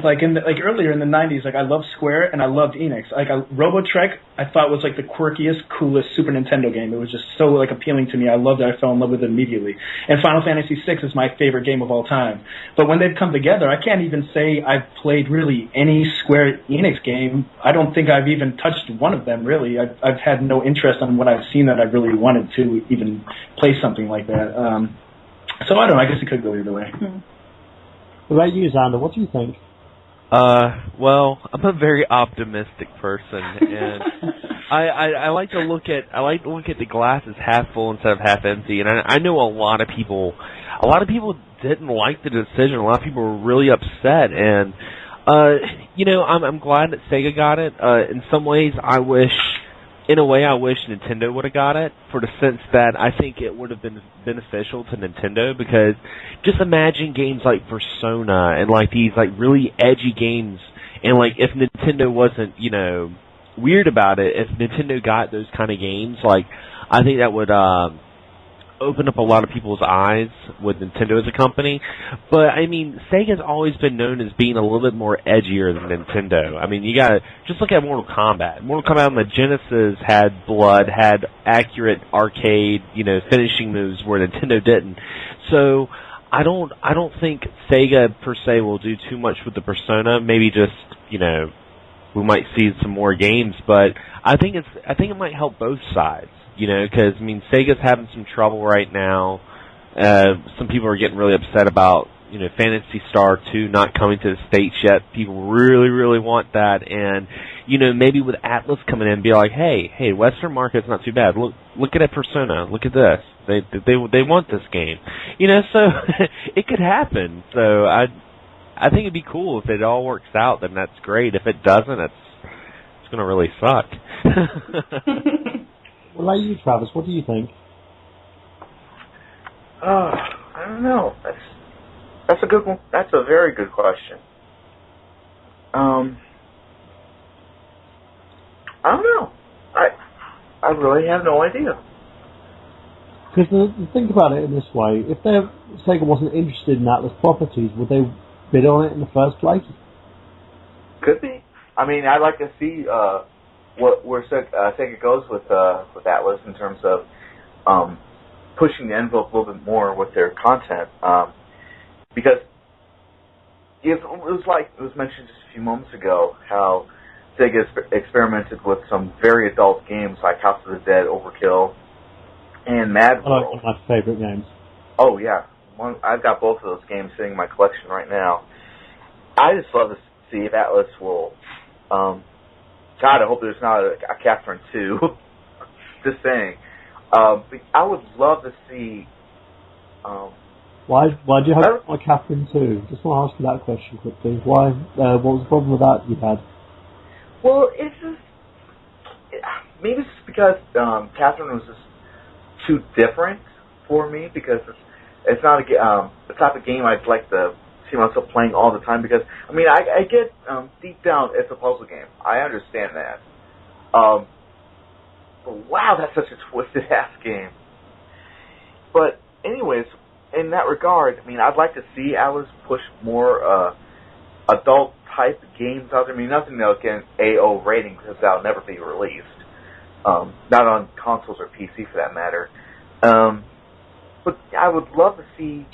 like earlier in the 90s, like I loved Square and I loved Enix. Like Robotrek, I thought was like the quirkiest, coolest Super Nintendo game. It was just so like appealing to me. I loved it. I fell in love with it immediately. And Final Fantasy VI is my favorite game of all time. But when they've come together, I can't even say I've played really any Square Enix game. I don't think I've even touched one of them really. I've had no interest on what I've seen that I really wanted to even play something like that. So I don't know. I guess it could go either way. What about you, Xander? What do you think? Well, I'm a very optimistic person, and I like to look at the glass as half full instead of half empty. And I know a lot of people didn't like the decision. A lot of people were really upset, and I'm glad that Sega got it. In some ways, I wish Nintendo would have got it, for the sense that I think it would have been beneficial to Nintendo, because just imagine games like Persona and like these like really edgy games, and like if Nintendo wasn't, weird about it, if Nintendo got those kind of games, like I think that would open up a lot of people's eyes with Nintendo as a company. But I mean, Sega's always been known as being a little bit more edgier than Nintendo. I mean, you gotta just look at Mortal Kombat. Mortal Kombat on the Genesis had blood, had accurate arcade, finishing moves where Nintendo didn't. So I don't think Sega per se will do too much with the Persona. Maybe just, we might see some more games, but I think it might help both sides. Because, I mean, Sega's having some trouble right now. Some people are getting really upset about, Phantasy Star 2 not coming to the States yet. People really, really want that. And, maybe with Atlus coming in, be like, hey, Western market's not too bad. Look at Persona. Look at this. They want this game. So it could happen. So I think it'd be cool if it all works out, then that's great. If it doesn't, it's going to really suck. Well, like you, Travis, what do you think? I don't know. That's a good one. That's a very good question. I don't know. I really have no idea. Because think about it in this way: if Sega wasn't interested in Atlus properties, would they bid on it in the first place? Could be. I mean, I'd like to see where Sega goes with Atlus in terms of pushing the envelope a little bit more with their content, because it was mentioned just a few moments ago how Sega experimented with some very adult games like House of the Dead, Overkill, and Mad World. One of my favorite games. Oh yeah, I've got both of those games sitting in my collection right now. I just love to see if Atlus will. God, I hope there's not a Catherine 2. Just saying. But I would love to see. Why do you have a Catherine 2? Just want to ask you that question quickly. Why? What was the problem with that you had? Well, it's just maybe it's just because Catherine was just too different for me, because it's not the type of game I'd like to see myself playing all the time, because I mean I get deep down it's a puzzle game. I understand that. But wow, that's such a twisted ass game. But anyways, in that regard, I mean I'd like to see Atlus push more adult type games out there. I mean nothing that'll get an AO rating, because that'll never be released. Not on consoles or PC for that matter. But I would love to see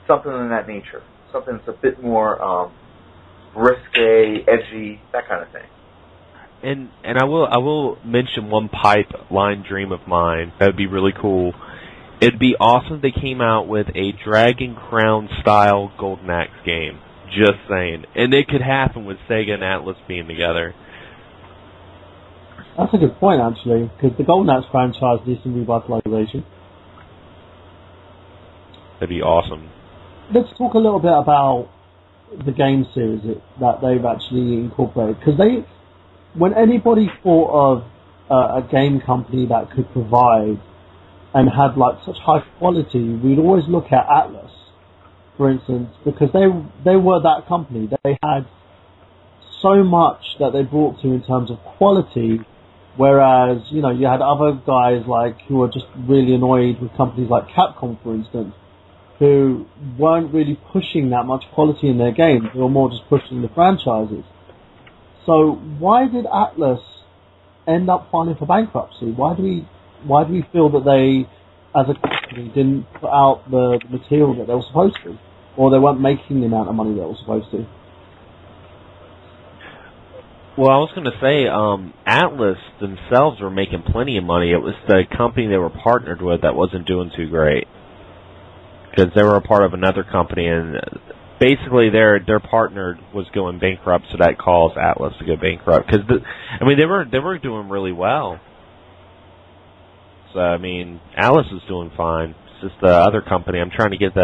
something in that nature. Something that's a bit more risque, edgy, that kind of thing. And I will mention one pipeline dream of mine that would be really cool. It'd be awesome if they came out with a Dragon Crown style Golden Axe game. Just saying. And it could happen with Sega and Atlus being together. That's a good point, actually, because the Golden Axe franchise needs some revitalization. That'd be awesome. Let's talk a little bit about the game series that they've actually incorporated. Because when anybody thought of a game company that could provide and had like such high quality, we'd always look at Atlus, for instance, because they were that company. They had so much that they brought to in terms of quality, whereas you had other guys like who were just really annoyed with companies like Capcom, for instance. who weren't really pushing that much quality in their games. They were more just pushing the franchises. So why did Atlus end up filing for bankruptcy? Why do we feel that they, as a company, didn't put out the material that they were supposed to, or they weren't making the amount of money they were supposed to? Well, I was going to say, Atlus themselves were making plenty of money. It was the company they were partnered with that wasn't doing too great, because they were a part of another company, and basically their partner was going bankrupt, so that caused Atlus to go bankrupt. Because they were doing really well. So I mean, Atlus was doing fine. It's just the other company. I'm trying to get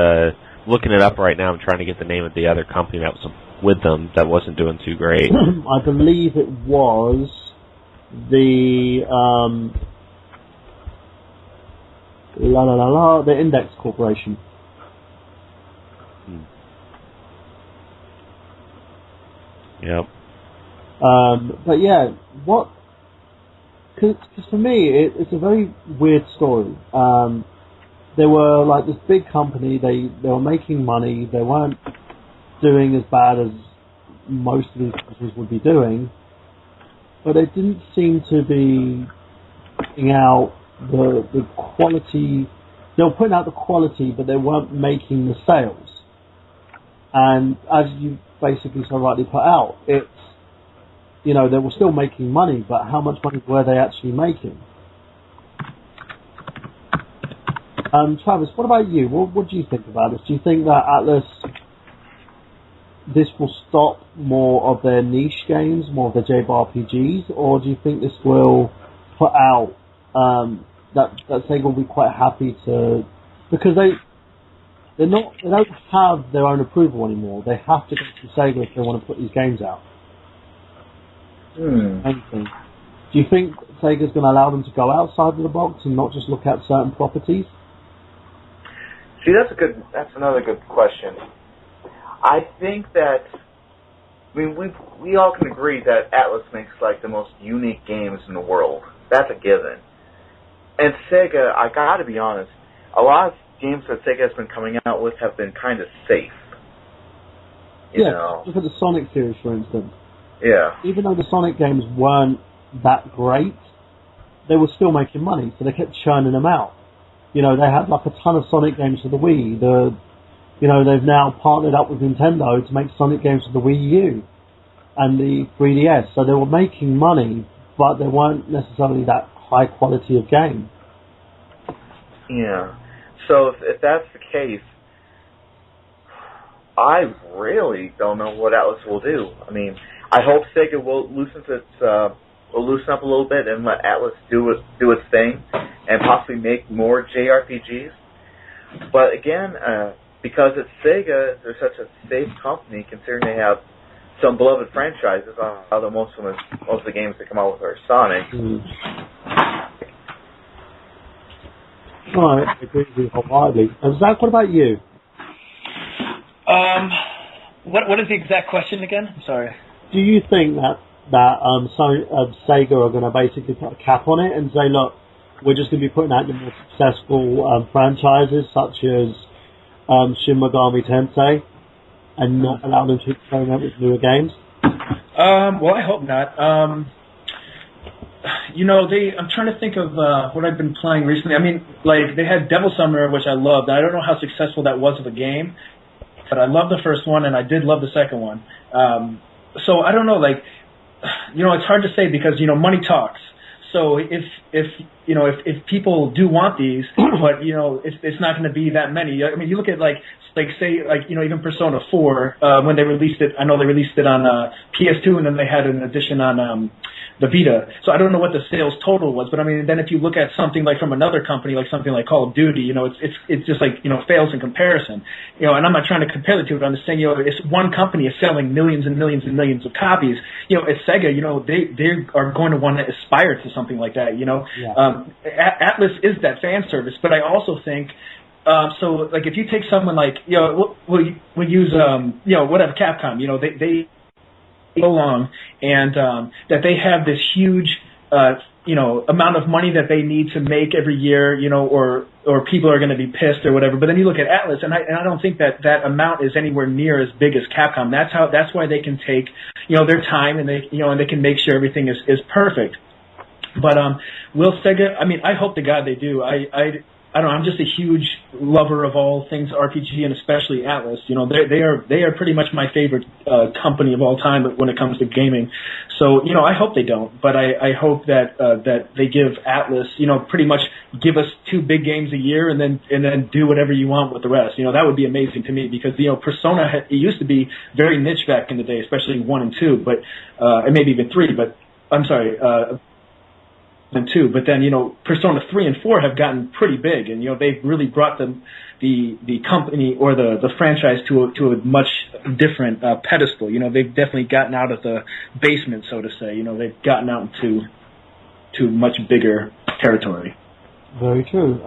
looking it up right now. I'm trying to get the name of the other company that was with them that wasn't doing too great. I believe it was the the Index Corporation. Yep. But yeah, because for me, it's a very weird story. They were like this big company. They were making money. They weren't doing as bad as most of these companies would be doing, but they didn't seem to be putting out the quality. They were putting out the quality, but they weren't making the sales. And as you basically so rightly put out, it's, they were still making money, but how much money were they actually making? Travis, what about you? What do you think about this? Do you think that Atlus, this will stop more of their niche games, more of their JRPGs, or do you think this will put out that Sega will be quite happy to, because they don't have their own approval anymore. They have to go to Sega if they want to put these games out. Anything. Do you think Sega's going to allow them to go outside of the box and not just look at certain properties? See, that's another good question. I think that, we all can agree that Atlus makes like the most unique games in the world. That's a given. And Sega, I gotta be honest, a lot of games that Sega has been coming out with have been kind of safe. You know? Look at the Sonic series, for instance. Yeah. Even though the Sonic games weren't that great, they were still making money, so they kept churning them out. They had like a ton of Sonic games for the Wii. They've now partnered up with Nintendo to make Sonic games for the Wii U and the 3DS. So they were making money, but they weren't necessarily that high quality of game. Yeah. So if that's the case, I really don't know what Atlus will do. I hope Sega will loosen up a little bit and let Atlus do its thing and possibly make more JRPGs. But again, because it's Sega, they're such a safe company, considering they have some beloved franchises, although most of the games that come out with are Sonic. Right, I agree with you wholeheartedly. Zach, what about you? What is the exact question again? I'm sorry. Do you think that Sega are going to basically put a cap on it and say, look, we're just going to be putting out the more successful franchises such as Shin Megami Tensei and not allow them to experiment with newer games? Well, I hope not. I'm trying to think of what I've been playing recently. They had Devil Summoner, which I loved. I don't know how successful that was of a game, but I loved the first one, and I did love the second one. So I don't know, it's hard to say because, money talks. So if people do want these, but it's not going to be that many. You look at even Persona 4 when they released it. I know they released it on PS2, and then they had an edition on the Vita. So I don't know what the sales total was, but then if you look at something like from another company, like something like Call of Duty, it's just fails in comparison. And I'm not trying to compare the two, but I'm just saying, it's one company is selling millions and millions and millions of copies. At Sega, they are going to want to aspire to something like that. Yeah. Atlus is that fan service, but I also think. If you take someone like, we'll use, whatever, Capcom, they go along and that they have this huge amount of money that they need to make every year, or people are going to be pissed or whatever. But then you look at Atlus, and I don't think that amount is anywhere near as big as Capcom. That's why they can take, their time, and they can make sure everything is perfect. But will Sega? I mean, I hope to God they do. I don't know. I'm just a huge lover of all things RPG, and especially Atlus. They are pretty much my favorite company of all time when it comes to gaming. So I hope they don't, but I hope that they give Atlus, pretty much give us 2 big games a year, and then do whatever you want with the rest. That would be amazing to me, because Persona it used to be very niche back in the day, especially 1 and 2, but and maybe even 3. But I'm sorry. And 2, but then Persona 3 and 4 have gotten pretty big, and they've really brought the company or the franchise to a much different pedestal. They've definitely gotten out of the basement, so to say. They've gotten out to much bigger territory. Very true.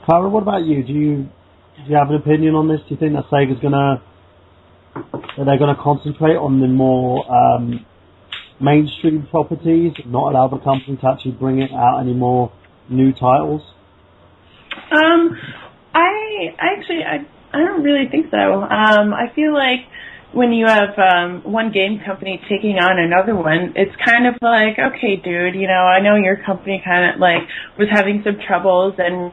Kyra, what about you? Do you have an opinion on this? Do you think that Sega's they're gonna concentrate on the more mainstream properties, not allow the company to actually bring it out any more new titles? I don't really think so. I feel like when you have one game company taking on another one, it's kind of like, okay, dude, I know your company kind of was having some troubles and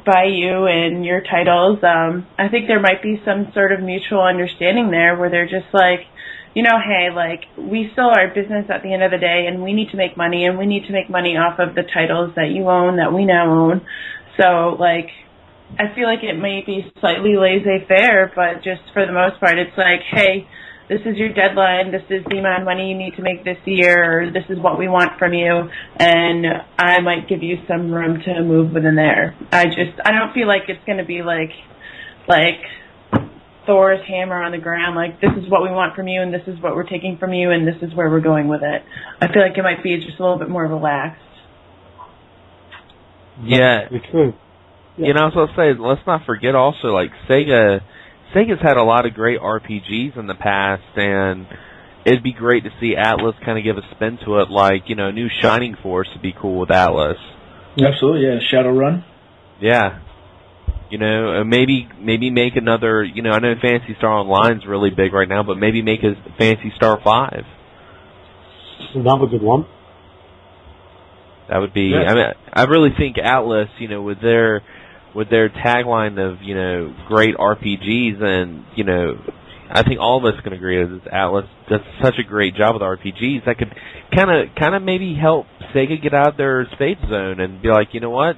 by you and your titles. I think there might be some sort of mutual understanding there where they're just like, hey, we still are a business at the end of the day, and we need to make money, and we need to make money off of the titles that you own, that we now own. So, I feel like it may be slightly laissez-faire, but just for the most part, it's like, hey, this is your deadline, this is the amount of money you need to make this year, or this is what we want from you, and I might give you some room to move within there. I don't feel like it's going to be like Thor's hammer on the ground, this is what we want from you, and this is what we're taking from you, and this is where we're going with it. I feel like it might be just a little bit more relaxed. Yeah. That's true. Yeah. I was going to say, let's not forget also, Sega's had a lot of great RPGs in the past, and it'd be great to see Atlus kind of give a spin to it, a new Shining Force would be cool with Atlus. Absolutely, yeah. Shadowrun? Yeah. Maybe make another, I know Phantasy Star Online's really big right now, but maybe make a Phantasy Star 5. Another good one. That would be, I really think Atlus, with their tagline of, great RPGs, and, I think all of us can agree that Atlus does such a great job with RPGs that could kind of maybe help Sega get out of their safe zone and be like, you know what?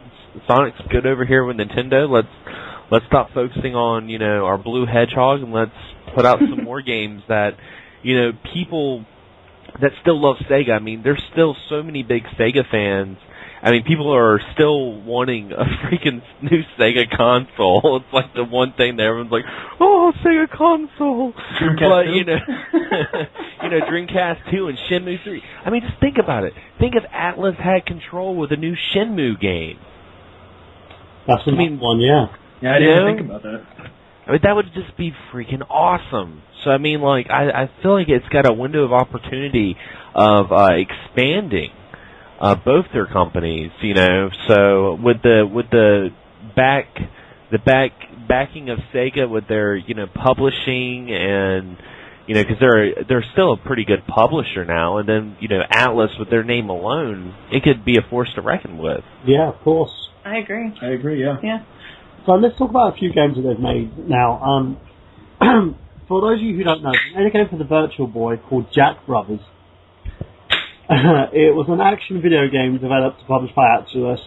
Sonic's good over here with Nintendo. Let's stop focusing on our Blue Hedgehog, and let's put out some more games that people that still love Sega. I mean, there's still so many big Sega fans. I mean, people are still wanting a freaking new Sega console. It's like the one thing that everyone's like, oh, Sega console. Dreamcast 2? Dreamcast 2 and Shenmue 3. I mean, just think about it. Think if Atlus had control with a new Shenmue game. That's one, yeah. Yeah, I didn't think about that. I mean, that would just be freaking awesome. So, I mean, I feel like it's got a window of opportunity of expanding both their companies, So, with the backing of Sega with their, publishing and, because they're still a pretty good publisher now, and then, Atlus with their name alone, it could be a force to reckon with. Yeah, of course. I agree, yeah. Yeah. So let's talk about a few games that they've made now. For those of you who don't know, they made a game for the Virtual Boy called Jack Brothers. It was an action video game developed and published by Atlus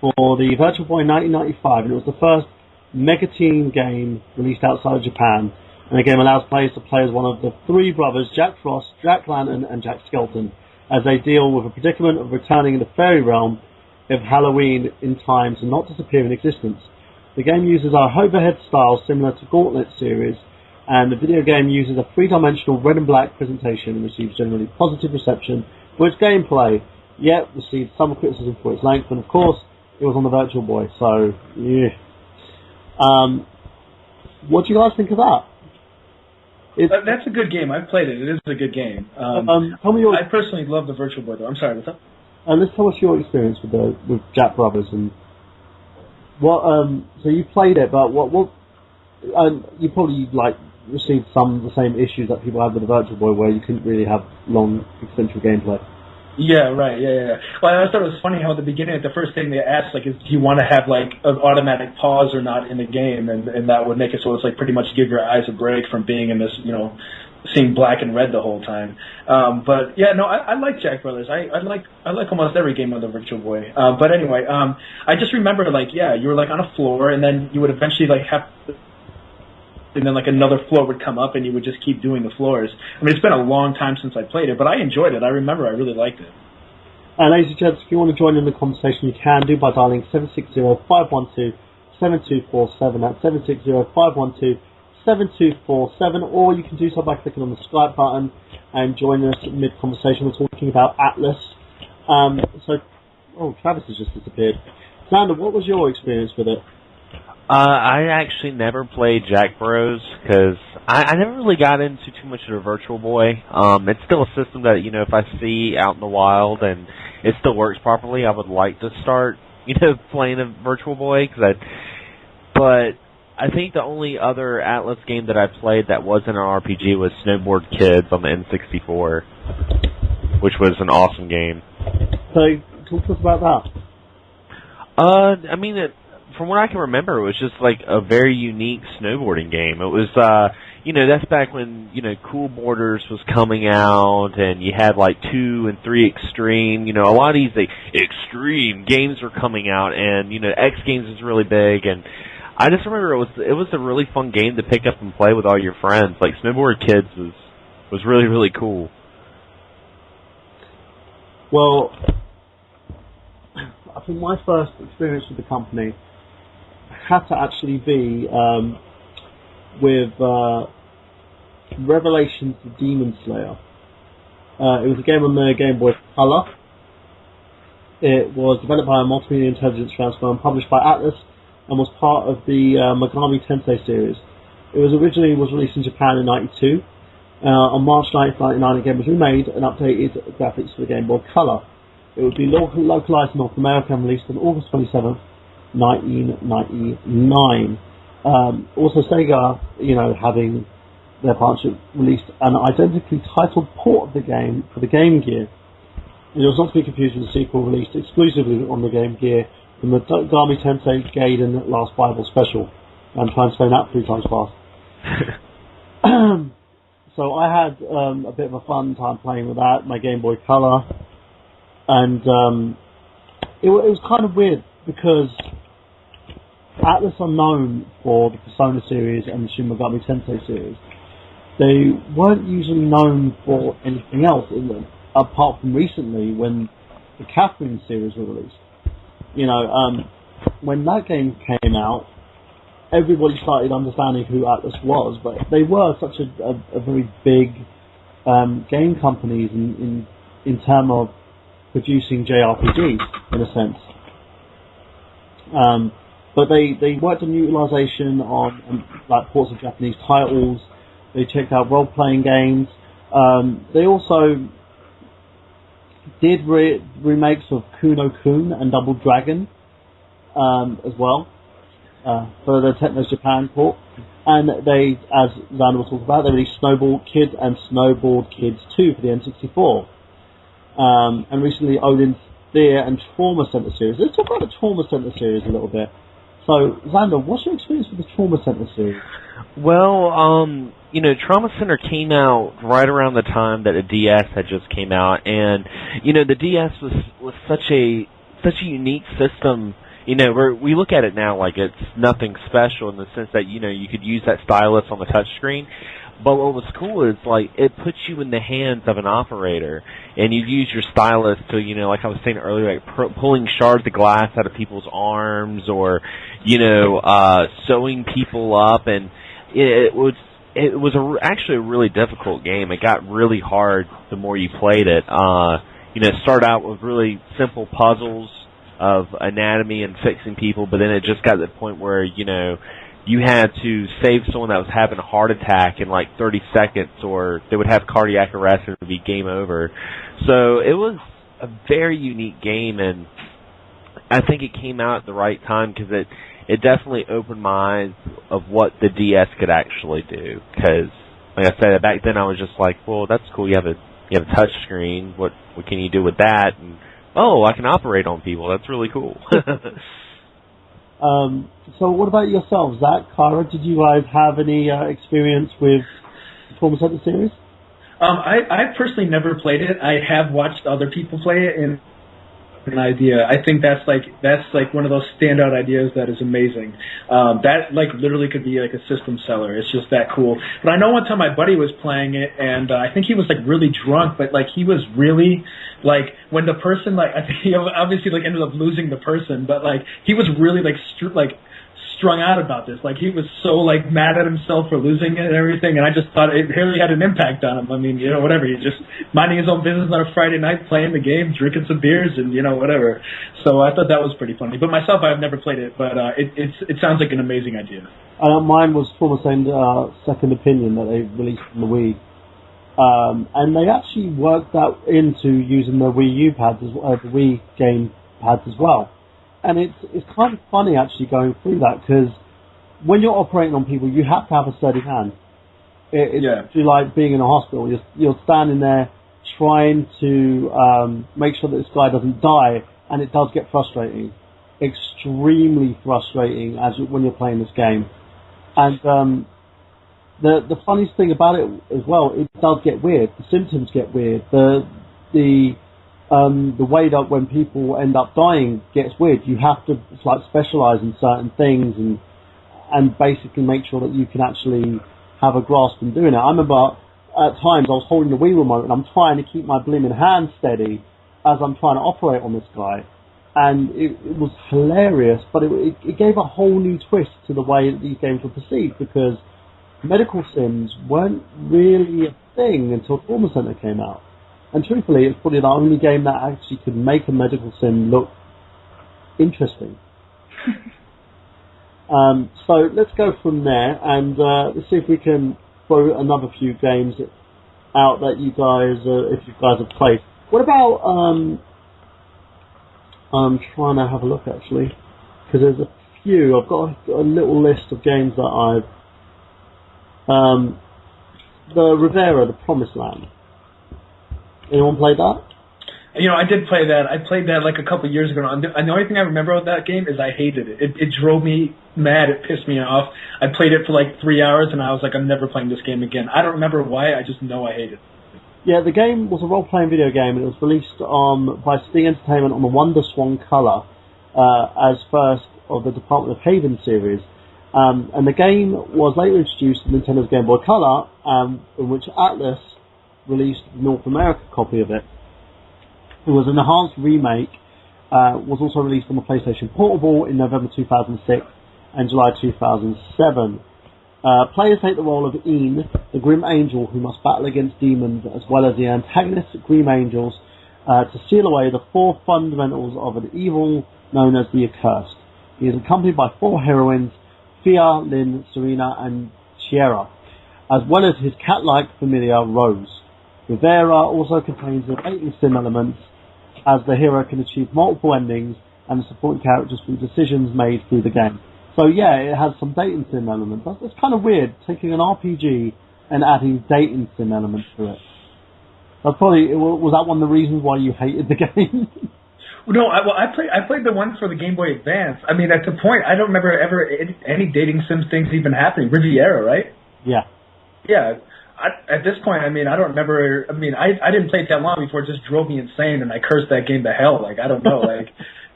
for the Virtual Boy in 1995, and it was the first Mega Team game released outside of Japan. And the game allows players to play as one of the 3 brothers, Jack Frost, Jack Lantern, and Jack Skelton, as they deal with a predicament of returning in the fairy realm of Halloween in time to not disappear in existence. The game uses a overhead style similar to Gauntlet series, and the video game uses a 3-dimensional red and black presentation and receives generally positive reception for its gameplay, yet received some criticism for its length, and of course, it was on the Virtual Boy, so, yeah. What do you guys think of that? That's a good game. I've played it. It is a good game. Tell me I personally love the Virtual Boy, though. I'm sorry, what's up? let's tell us your experience with Jack Brothers and what. So you played it, but what? You probably received some of the same issues that people had with the Virtual Boy, where you couldn't really have long, extensive gameplay. Yeah, right. Yeah. Well, I thought it was funny how at the beginning, the first thing they asked, is do you want to have an automatic pause or not in the game, and that would make it so it's pretty much give your eyes a break from being in this, seeing black and red the whole time. But yeah, no, I like Jack Brothers. I like almost every game on the Virtual Boy. But anyway, I just remember you were on a floor, and then you would eventually have. And then another floor would come up, and you would just keep doing the floors. I mean, it's been a long time since I played it, but I enjoyed it. I remember I really liked it. Ladies and gents, if you want to join in the conversation, you can do by dialing 760-512-7247. That's 760-512-7247, or you can do so by clicking on the Skype button and join us mid-conversation. We're talking about Atlus. Travis has just disappeared. Xander, what was your experience with it? I actually never played Jack Bros because I never really got into too much of the Virtual Boy. It's still a system that, if I see out in the wild and it still works properly, I would like to start, playing a Virtual Boy. But I think the only other Atlus game that I played that wasn't an RPG was Snowboard Kids on the N64, which was an awesome game. So, talk to us about that. From what I can remember, it was just a very unique snowboarding game. It was, that's back when, Cool Borders was coming out, and you had 2 and 3 Extreme. A lot of these extreme games were coming out, and X Games was really big. And I just remember it was a really fun game to pick up and play with all your friends. Snowboard Kids was really, really cool. Well, I think my first experience with the company had to actually be with Revelations of Demon Slayer. It was a game on the Game Boy Color. It was developed by a multimedia intelligence transfer and published by Atlus and was part of the Megami Tensei series. It was originally released in Japan in '92. On March 9th, 1999, the game was remade and updated graphics for the Game Boy Color. It would be localized in North America and released on August 27th, 1999. Also, Sega, having their partnership, released an identically titled port of the game for the Game Gear. It was not to be confused with the sequel released exclusively on the Game Gear from the Megami Tensei Gaiden Last Bible Special. I'm trying to say that 3 times fast. So I had a bit of a fun time playing with that, my Game Boy Color, and it was kind of weird because Atlus are known for the Persona series and the Shin Megami Tensei series. They weren't usually known for anything else in them, apart from recently when the Catherine series were released. When that game came out, everybody started understanding who Atlus was, but they were such a very big game companies in terms of producing JRPGs, in a sense. But they worked on utilization on ports of Japanese titles. They checked out role-playing games. They also did remakes of Kuno-kun and Double Dragon as well for the Technos Japan port. And they, as Xander was talking about, they released Snowboard Kids and Snowboard Kids 2 for the N64. And recently Odin's Fear and Trauma Center series. Let's talk about the Trauma Center series a little bit. So, Xander, what's your experience with the Trauma Center series? Well, Trauma Center came out right around the time that the DS had just came out, and the DS was such a unique system. We look at it now like it's nothing special in the sense that you could use that stylus on the touchscreen. But what was cool is it puts you in the hands of an operator, and you use your stylus to like I was saying earlier, pulling shards of glass out of people's arms, or sewing people up, and it was actually a really difficult game. It got really hard the more you played it. It started out with really simple puzzles of anatomy and fixing people, but then it just got to the point where you had to save someone that was having a heart attack in 30 seconds, or they would have cardiac arrest and it would be game over. So it was a very unique game, and I think it came out at the right time because it definitely opened my eyes of what the DS could actually do. Because, like I said, back then I was just like, well, that's cool. You have a touch screen. What can you do with that? And I can operate on people. That's really cool. So what about yourselves, Zach, Kyra? Did you guys have any experience with the Trauma Center series? I personally never played it. I have watched other people play it, and an idea. I think that's like one of those standout ideas that is amazing. That like literally could be like a system seller. It's just that cool. But I know one time my buddy was playing it, and I think he was like really drunk, but like he was really like when the person like I think he obviously like ended up losing the person, but like he was really like strung out about this. Like he was so like mad at himself for losing it and everything, and I just thought it really had an impact on him. I mean, whatever. He's just minding his own business on a Friday night, playing the game, drinking some beers, and whatever. So I thought that was pretty funny. But myself, I've never played it, but it sounds like an amazing idea. Mine was Trauma Center Second Opinion that they released on the Wii. And they actually worked that into using the Wii U pads, the Wii game pads as well. And it's kind of funny actually going through that, because when you're operating on people, you have to have a steady hand. It's like being in a hospital. You're standing there trying to make sure that this guy doesn't die, and it does get frustrating, extremely frustrating when you're playing this game. And the funniest thing about it as well, it does get weird. The symptoms get weird. The way that when people end up dying gets weird. You have to specialize in certain things and basically make sure that you can actually have a grasp in doing it. I remember at times I was holding the Wii remote and I'm trying to keep my blimmin' hand steady as I'm trying to operate on this guy, and it was hilarious. But it gave a whole new twist to the way that these games were perceived, because medical sims weren't really a thing until Trauma Center came out. And truthfully, it's probably the only game that actually could make a medical sim look interesting. So let's go from there, and let's see if we can throw another few games out that you guys, if you guys have played. What about, I'm trying to have a look actually, because there's a few. I've got a little list of games that I've, the Rivera, the Promised Land. Anyone played that? I did play that. I played that like a couple of years ago. And the only thing I remember of that game is I hated it. It drove me mad. It pissed me off. I played it for like 3 hours, and I was like, I'm never playing this game again. I don't remember why. I just know I hated it. Yeah, the game was a role-playing video game, and it was released by Sting Entertainment on the Wonder Swan Color as first of the Department of Haven series. And the game was later introduced to Nintendo's Game Boy Color, in which Atlus released the North America copy of it. It was an enhanced remake, was also released on the PlayStation Portable in November 2006 and July 2007. Players take the role of Ian, the Grim Angel who must battle against demons, as well as the antagonist Grim Angels, to seal away the four fundamentals of an evil known as the Accursed. He is accompanied by four heroines, Fia, Lynn, Serena and Chiera, as well as his cat-like familiar Rose. Rivera also contains the dating sim elements, as the hero can achieve multiple endings and supporting characters through decisions made through the game. So yeah, it has some dating sim elements. That's kind of weird, taking an RPG and adding dating sim elements to it. Was that one of the reasons why you hated the game? No, I played the one for the Game Boy Advance. I mean, at the point, I don't remember ever any dating sim things even happening. Riviera, right? Yeah. Yeah. At this point, I mean, I don't remember. I mean, I didn't play it that long before it just drove me insane, and I cursed that game to hell. Like, I don't know. Like,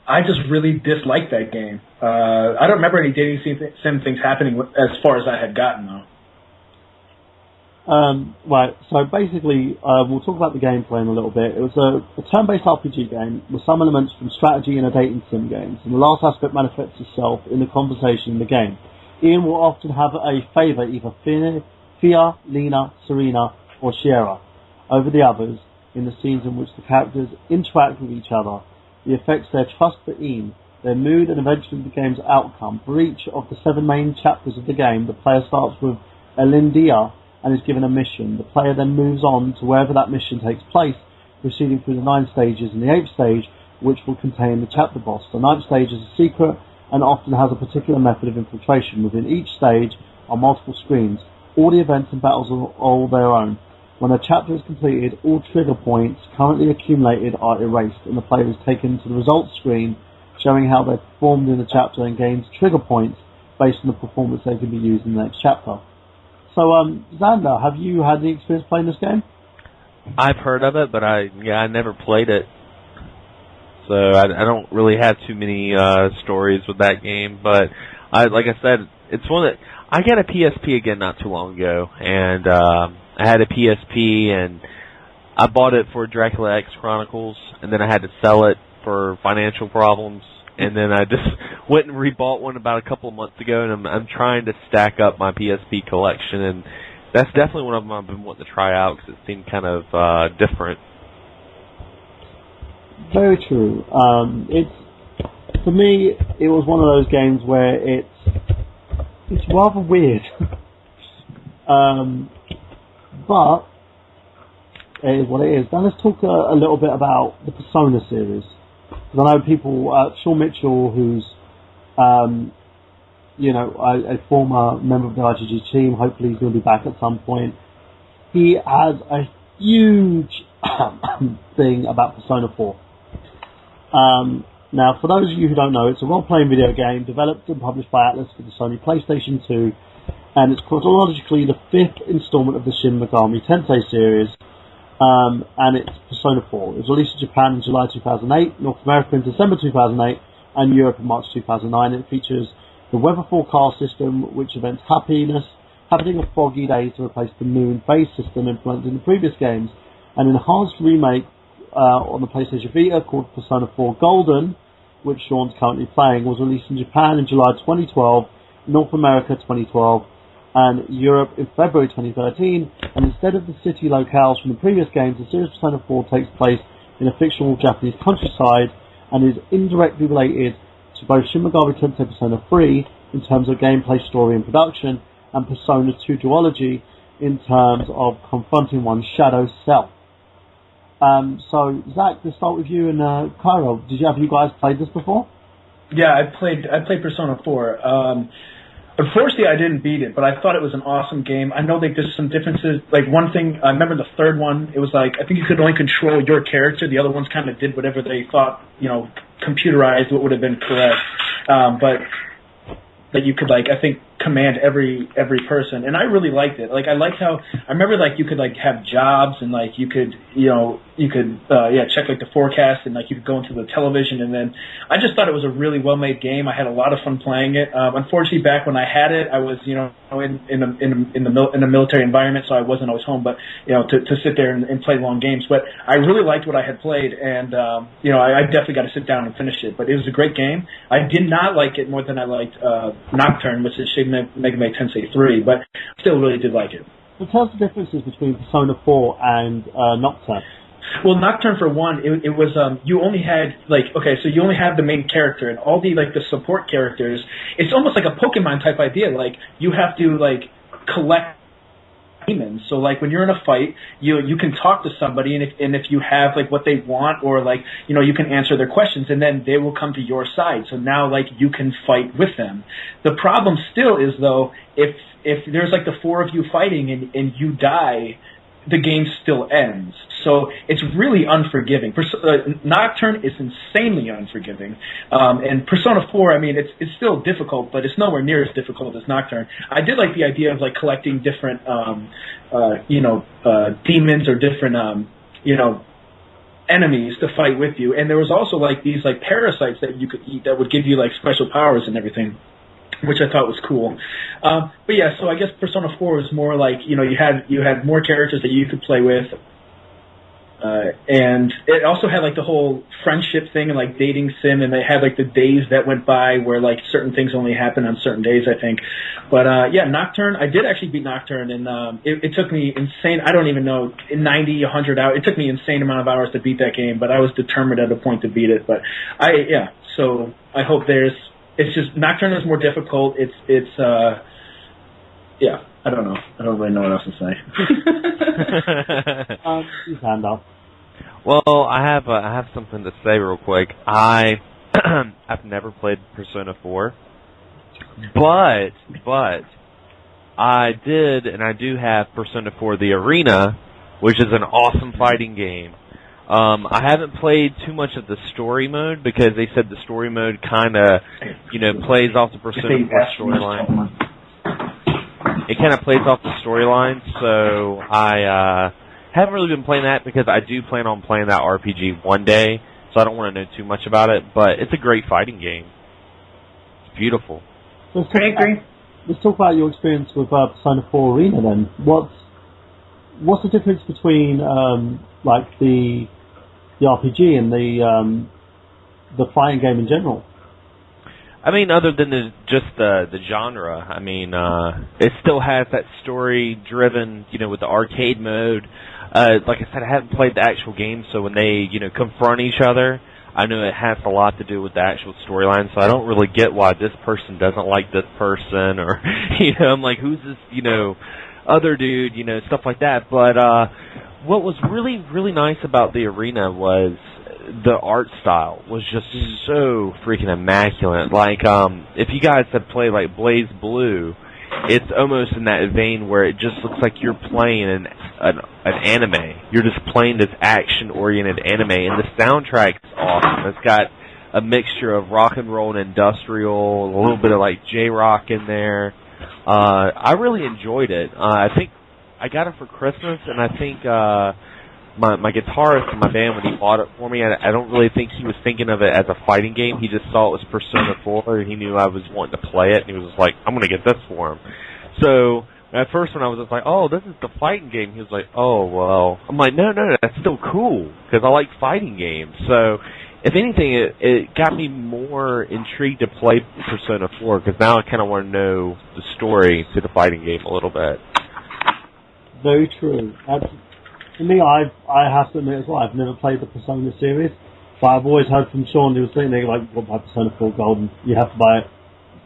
I just really disliked that game. I don't remember any dating sim things happening as far as I had gotten, though. Right, so basically, we'll talk about the gameplay in a little bit. It was a turn-based RPG game with some elements from strategy and a dating sim games, and the last aspect manifests itself in the conversation in the game. Ian will often have a favour, either Fia, Lena, Serena, or Chiera over the others in the scenes in which the characters interact with each other. It affects their trust for Ian, their mood, and eventually the game's outcome. For each of the 7 main chapters of the game, the player starts with Elindia and is given a mission. The player then moves on to wherever that mission takes place proceeding through the 9 stages and the 8th stage, which will contain the chapter boss. The 9th stage is a secret and often has a particular method of infiltration. Within each stage are multiple screens. All the events and battles are all their own. When a chapter is completed, all trigger points currently accumulated are erased, and the player is taken to the results screen, showing how they performed in the chapter and gains trigger points based on the performance they can be used in the next chapter. So, Xander, have you had any experience playing this game? I've heard of it, but I never played it. So I don't really have too many stories with that game. But like I said, it's one that I got a PSP again not too long ago, and I had a PSP, and I bought it for Dracula X Chronicles, and then I had to sell it for financial problems, and then I just went and rebought one about a couple of months ago, and I'm trying to stack up my PSP collection, and that's definitely one of them I've been wanting to try out because it seemed kind of different. Very true. For me, it was one of those games where it's rather weird. But it is what it is. Now let's talk a little bit about the Persona series. Because I know people, Sean Mitchell, who's a former member of the RGG team, hopefully he's going to be back at some point. He has a huge thing about Persona 4. Now, for those of you who don't know, it's a role-playing video game developed and published by Atlus for the Sony PlayStation 2, and it's chronologically the 5th installment of the Shin Megami Tensei series, and it's Persona 4. It was released in Japan in July 2008, North America in December 2008, and Europe in March 2009. It features the weather forecast system, which prevents happening of foggy days to replace the moon phase system implemented in the previous games. An enhanced remake on the PlayStation Vita called Persona 4 Golden, which Sean's currently playing, was released in Japan in July 2012, North America 2012, and Europe in February 2013. And instead of the city locales from the previous games, the series Persona 4 takes place in a fictional Japanese countryside and is indirectly related to both Shin Megami Tensei Persona 3 in terms of gameplay, story and production, and Persona 2 duology in terms of confronting one's shadow self. So, Zach, to start with you and Cairo, have you guys played this before? Yeah, I played Persona 4. Unfortunately, I didn't beat it, but I thought it was an awesome game. I know like there's some differences. Like one thing, I remember the third one. It was like I think you could only control your character. The other ones kind of did whatever they thought, computerized what would have been correct. But that you could I think command every person, and I really liked it. Like I liked how I remember you could have jobs and you could check the forecast and you could go into the television, and then I just thought it was a really well made game. I had a lot of fun playing it. Unfortunately, back when I had it, I was in a military environment, so I wasn't always home. But to sit there and play long games, but I really liked what I had played, and I definitely got to sit down and finish it. But it was a great game. I did not like it more than I liked Nocturne, which is Shin Megami Tensei 3, but still really did like it. So tell us the differences between Persona 4 and Nocturne. Well, Nocturne, for one, it was you only had so you only have the main character, and all the the support characters. It's almost like a Pokemon type idea. You have to collect demons. So when you're in a fight, you can talk to somebody, and if you have what they want, or you can answer their questions, and then they will come to your side. So now you can fight with them. The problem still is though, if there's the four of you fighting and you die, the game still ends. So it's really unforgiving. Nocturne is insanely unforgiving. And Persona 4, it's still difficult, but it's nowhere near as difficult as Nocturne. I did like the idea of collecting different, demons or different, enemies to fight with you. And there was also these parasites that you could eat that would give you special powers and everything, which I thought was cool. But yeah, so I guess Persona 4 was more you had more characters that you could play with. And it also had the whole friendship thing and dating sim, and they had the days that went by where certain things only happen on certain days, I think. But yeah, Nocturne, I did actually beat Nocturne, and it took me insane, I don't even know, 90, 100 hours. It took me insane amount of hours to beat that game, but I was determined at a point to beat it. But so I hope it's just Nocturne is more difficult. It's I don't know. I don't really know what else to say. Hand up. Well, I have something to say real quick. I've never played Persona 4, but I did, and I do have Persona 4 The Arena, which is an awesome fighting game. I haven't played too much of the story mode because they said the story mode kind of, plays off the Persona 4 storyline. It kind of plays off the storyline, so I haven't really been playing that because I do plan on playing that RPG one day, so I don't want to know too much about it, but it's a great fighting game. It's beautiful. I agree. Let's talk about your experience with Persona 4 Arena then. What's the difference between the RPG and the fighting game in general? I mean, other than just the genre, I mean, it still has that story-driven, with the arcade mode. Like I said, I haven't played the actual game, so when they, confront each other, I know it has a lot to do with the actual storyline, so I don't really get why this person doesn't like this person, or, I'm like, who's this, other dude, stuff like that. But what was really, really nice about the Arena was the art style was just so freaking immaculate. Like, if you guys have played, like, Blaze Blue, it's almost in that vein where it just looks like you're playing an anime. You're just playing this action-oriented anime, and the soundtrack's awesome. It's got a mixture of rock and roll and industrial, a little bit of, like, J-rock in there. I really enjoyed it. I think I got it for Christmas, and I think my guitarist in my band, when he bought it for me, I don't really think he was thinking of it as a fighting game. He just saw it was Persona 4, and he knew I was wanting to play it, and he was just like, I'm going to get this for him. So at first when I was just like, oh, this is the fighting game, he was like, oh, well. I'm like, no, that's still cool, because I like fighting games. So if anything, it got me more intrigued to play Persona 4, because now I kind of want to know the story to the fighting game a little bit. Very true. For me, I have to admit as well, I've never played the Persona series, but I've always heard from Sean, who was sitting there like, well, buy Persona 4 Golden, you have to buy it.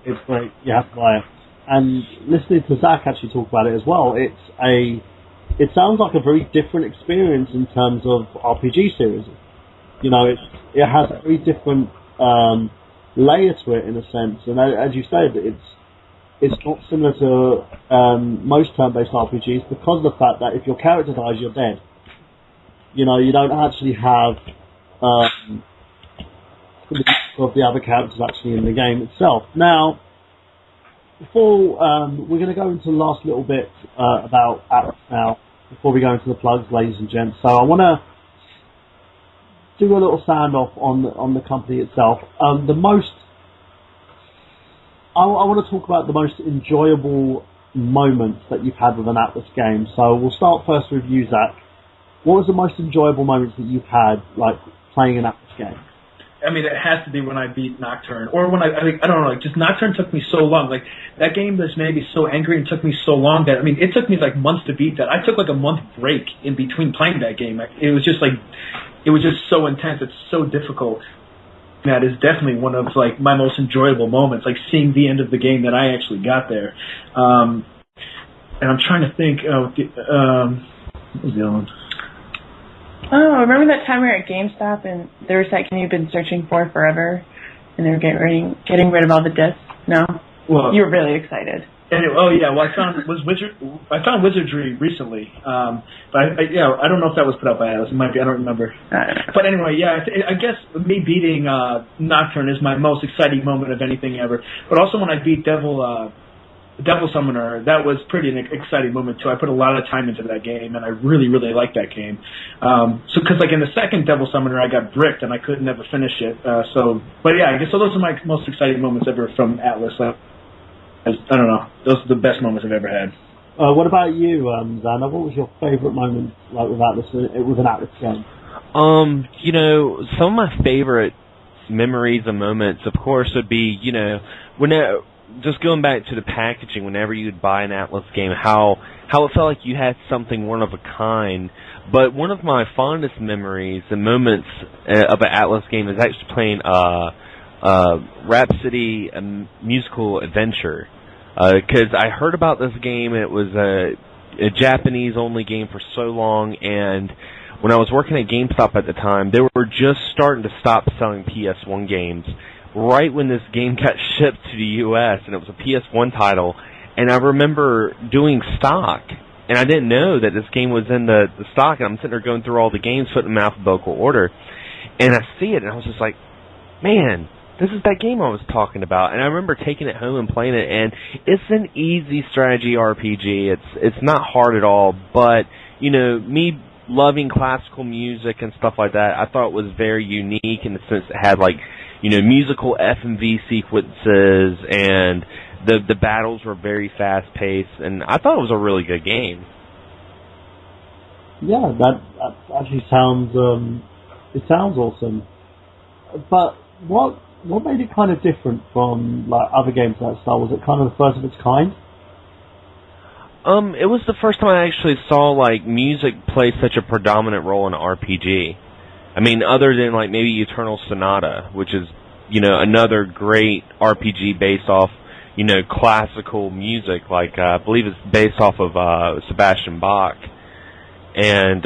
It's great, you have to buy it. And listening to Zach actually talk about it as well, it sounds like a very different experience in terms of RPG series. It has a very different layer to it in a sense, and as you said, it's not similar to most turn-based RPGs because of the fact that if your character dies, you're dead. You don't actually have of the other characters actually in the game itself. Now, before we're going to go into the last little bit about Atlus now, before we go into the plugs, ladies and gents. So I want to do a little standoff on the company itself. I want to talk about the most enjoyable moments that you've had with an Atlus game. So we'll start first with you, Zach. What was the most enjoyable moments that you've had, like, playing an Atlus game? I mean, it has to be when I beat Nocturne, or when I don't know, like, just Nocturne took me so long. Like, that game just made me so angry and took me so long that, I mean, it took me, like, months to beat that. I took, like, a month break in between playing that game. It was just, like, it was just so intense. It's so difficult. That is definitely one of, like, my most enjoyable moments, like, seeing the end of the game that I actually got there. And I'm trying to think of, what was the other one? Oh, remember that time we were at GameStop and there was that game you've been searching for forever, and they were getting rid of all the discs? No? Well, you were really excited. Anyway, I found Wizardry recently, but I don't know if that was put out by Atlus. It might be, I don't remember. But anyway, I guess me beating Nocturne is my most exciting moment of anything ever. But also when I beat Devil Summoner, that was pretty an exciting moment too. I put a lot of time into that game, and I really, really liked that game. Because like in the second Devil Summoner, I got bricked and I could never finish it. But yeah, I guess those are my most exciting moments ever from Atlus. I don't know. Those are the best moments I've ever had. What about you, Xander? What was your favourite moment, like with an Atlus game? Some of my favourite memories and moments, of course, would be, just going back to the packaging, whenever you'd buy an Atlus game, how it felt like you had something one of a kind. But one of my fondest memories and moments of an Atlus game is actually playing Rhapsody, a musical adventure. Because I heard about this game, and it was a Japanese-only game for so long, and when I was working at GameStop at the time, they were just starting to stop selling PS1 games right when this game got shipped to the U.S., and it was a PS1 title. And I remember doing stock, and I didn't know that this game was in the stock, and I'm sitting there going through all the games, putting them in alphabetical order, and I see it, and I was just like, man, this is that game I was talking about. And I remember taking it home and playing it, and it's an easy strategy RPG. It's not hard at all, but, you know, me loving classical music and stuff like that, I thought it was very unique in the sense it had, like, you know, musical F&V sequences, and the battles were very fast-paced, and I thought it was a really good game. Yeah, that actually sounds it sounds awesome. But what made it kind of different from like other games like Star? Was it kind of the first of its kind? It was the first time I actually saw like music play such a predominant role in an RPG. I mean, other than like maybe Eternal Sonata, which is, you know, another great RPG based off, you know, classical music, like I believe it's based off of Sebastian Bach. And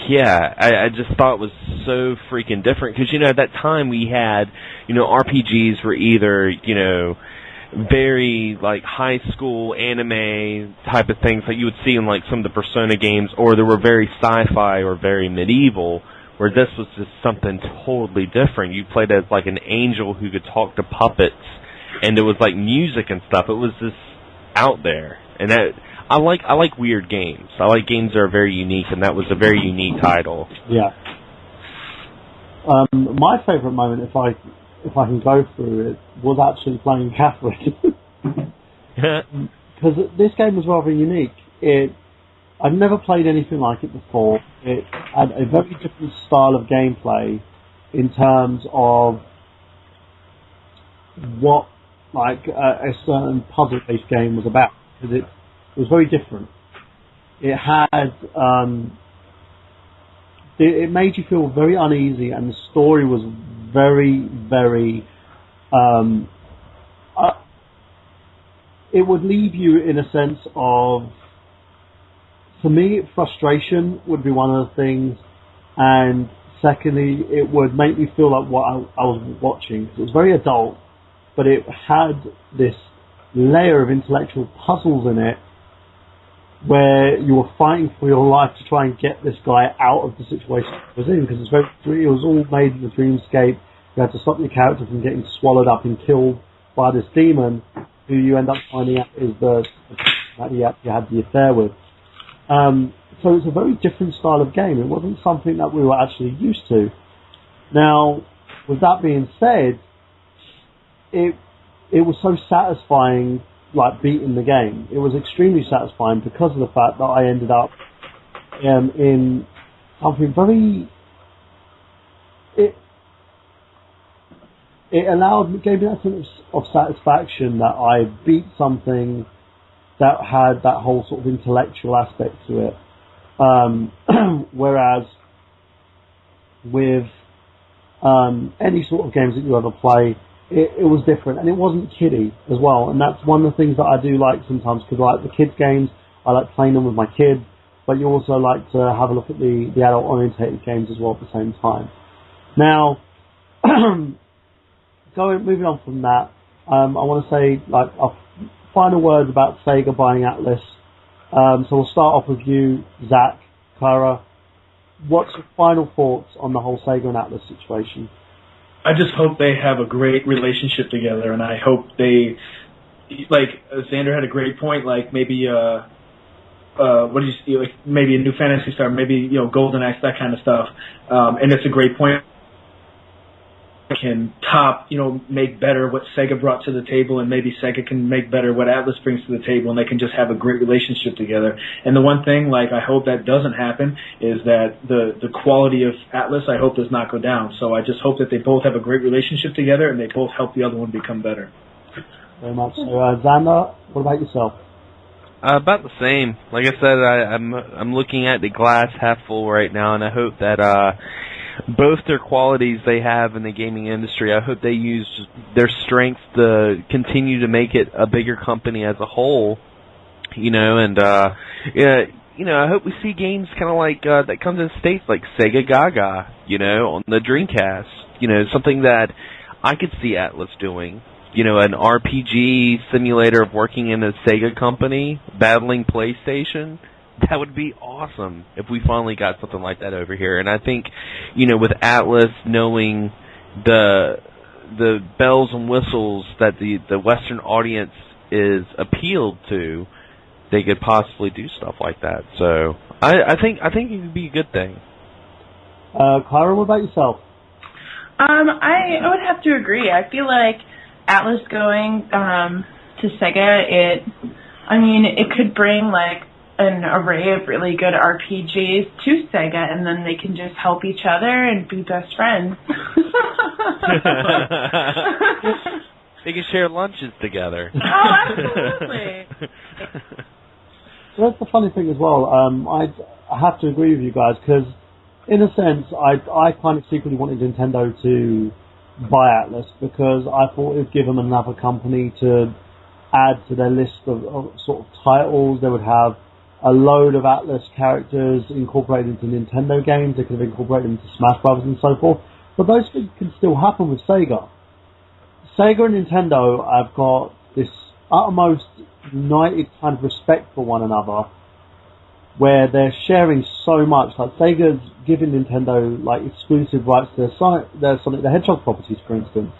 yeah, I just thought it was so freaking different because, you know, at that time we had, you know, RPGs were either, you know, very like high school anime type of things like you would see in like some of the Persona games, or they were very sci-fi or very medieval, where this was just something totally different. You played as like an angel who could talk to puppets, and there was like music and stuff. It was just out there, and that I like weird games. I like games that are very unique, and that was a very unique title. Yeah. My favourite moment, if I can go through it, was actually playing Catherine. Because this game was rather unique. I've never played anything like it before. It had a very different style of gameplay in terms of what like a certain puzzle-based game was about. Because it was very different. It had it made you feel very uneasy, and the story was very, very. It would leave you in a sense of. For me, frustration would be one of the things, and secondly, it would make me feel like what I was watching. It was very adult, but it had this layer of intellectual puzzles in it, where you were fighting for your life to try and get this guy out of the situation he was in, because it was all made in the dreamscape. You had to stop your character from getting swallowed up and killed by this demon, who you end up finding out is the that you had the affair with. So it's a very different style of game. It wasn't something that we were actually used to. Now, with that being said, it was so satisfying, like beating the game. It was extremely satisfying because of the fact that I ended up in something very. It gave me that sense of satisfaction that I beat something that had that whole sort of intellectual aspect to it. Whereas with any sort of games that you ever play, it was different, and it wasn't kiddie as well. And that's one of the things that I do like sometimes, because like the kids games, I like playing them with my kids, but you also like to have a look at the adult-orientated games as well at the same time. Now, moving on from that, I want to say like final words about Sega buying Atlus. So we'll start off with you, Zach, Kara. What's your final thoughts on the whole Sega and Atlus situation? I just hope they have a great relationship together, and I hope they, like Xander had a great point, like maybe like maybe a new Phantasy Star, maybe Golden Axe, that kind of stuff. And it's a great point. Can top, make better what Sega brought to the table, and maybe Sega can make better what Atlus brings to the table, and they can just have a great relationship together. And the one thing, like, I hope that doesn't happen is that the quality of Atlus, I hope, does not go down. So I just hope that they both have a great relationship together, and they both help the other one become better. Very much so. Xander, what about yourself? About the same. Like I said, I'm looking at the glass half full right now, and I hope that both their qualities they have in the gaming industry, I hope they use their strengths to continue to make it a bigger company as a whole, and I hope we see games kind of like that comes in states like Sega Gaga, on the Dreamcast. Something that I could see Atlus doing. An RPG simulator of working in a Sega company, battling PlayStation. That would be awesome if we finally got something like that over here. And I think, with Atlus knowing the bells and whistles that the Western audience is appealed to, they could possibly do stuff like that. So I think it would be a good thing. Kyra, what about yourself? I would have to agree. I feel like Atlus going to Sega, it could bring like an array of really good RPGs to Sega, and then they can just help each other and be best friends. They can share lunches together. Oh, absolutely. Well, that's the funny thing as well. I have to agree with you guys, because in a sense, I kind of secretly wanted Nintendo to buy Atlus, because I thought it would give them another company to add to their list of sort of titles. They would have a load of Atlus characters incorporated into Nintendo games. They could have incorporated into Smash Brothers and so forth. But those things can still happen with Sega. Sega and Nintendo have got this utmost united kind of respect for one another, where they're sharing so much. Like Sega's giving Nintendo like exclusive rights to their Sonic the Hedgehog properties, for instance.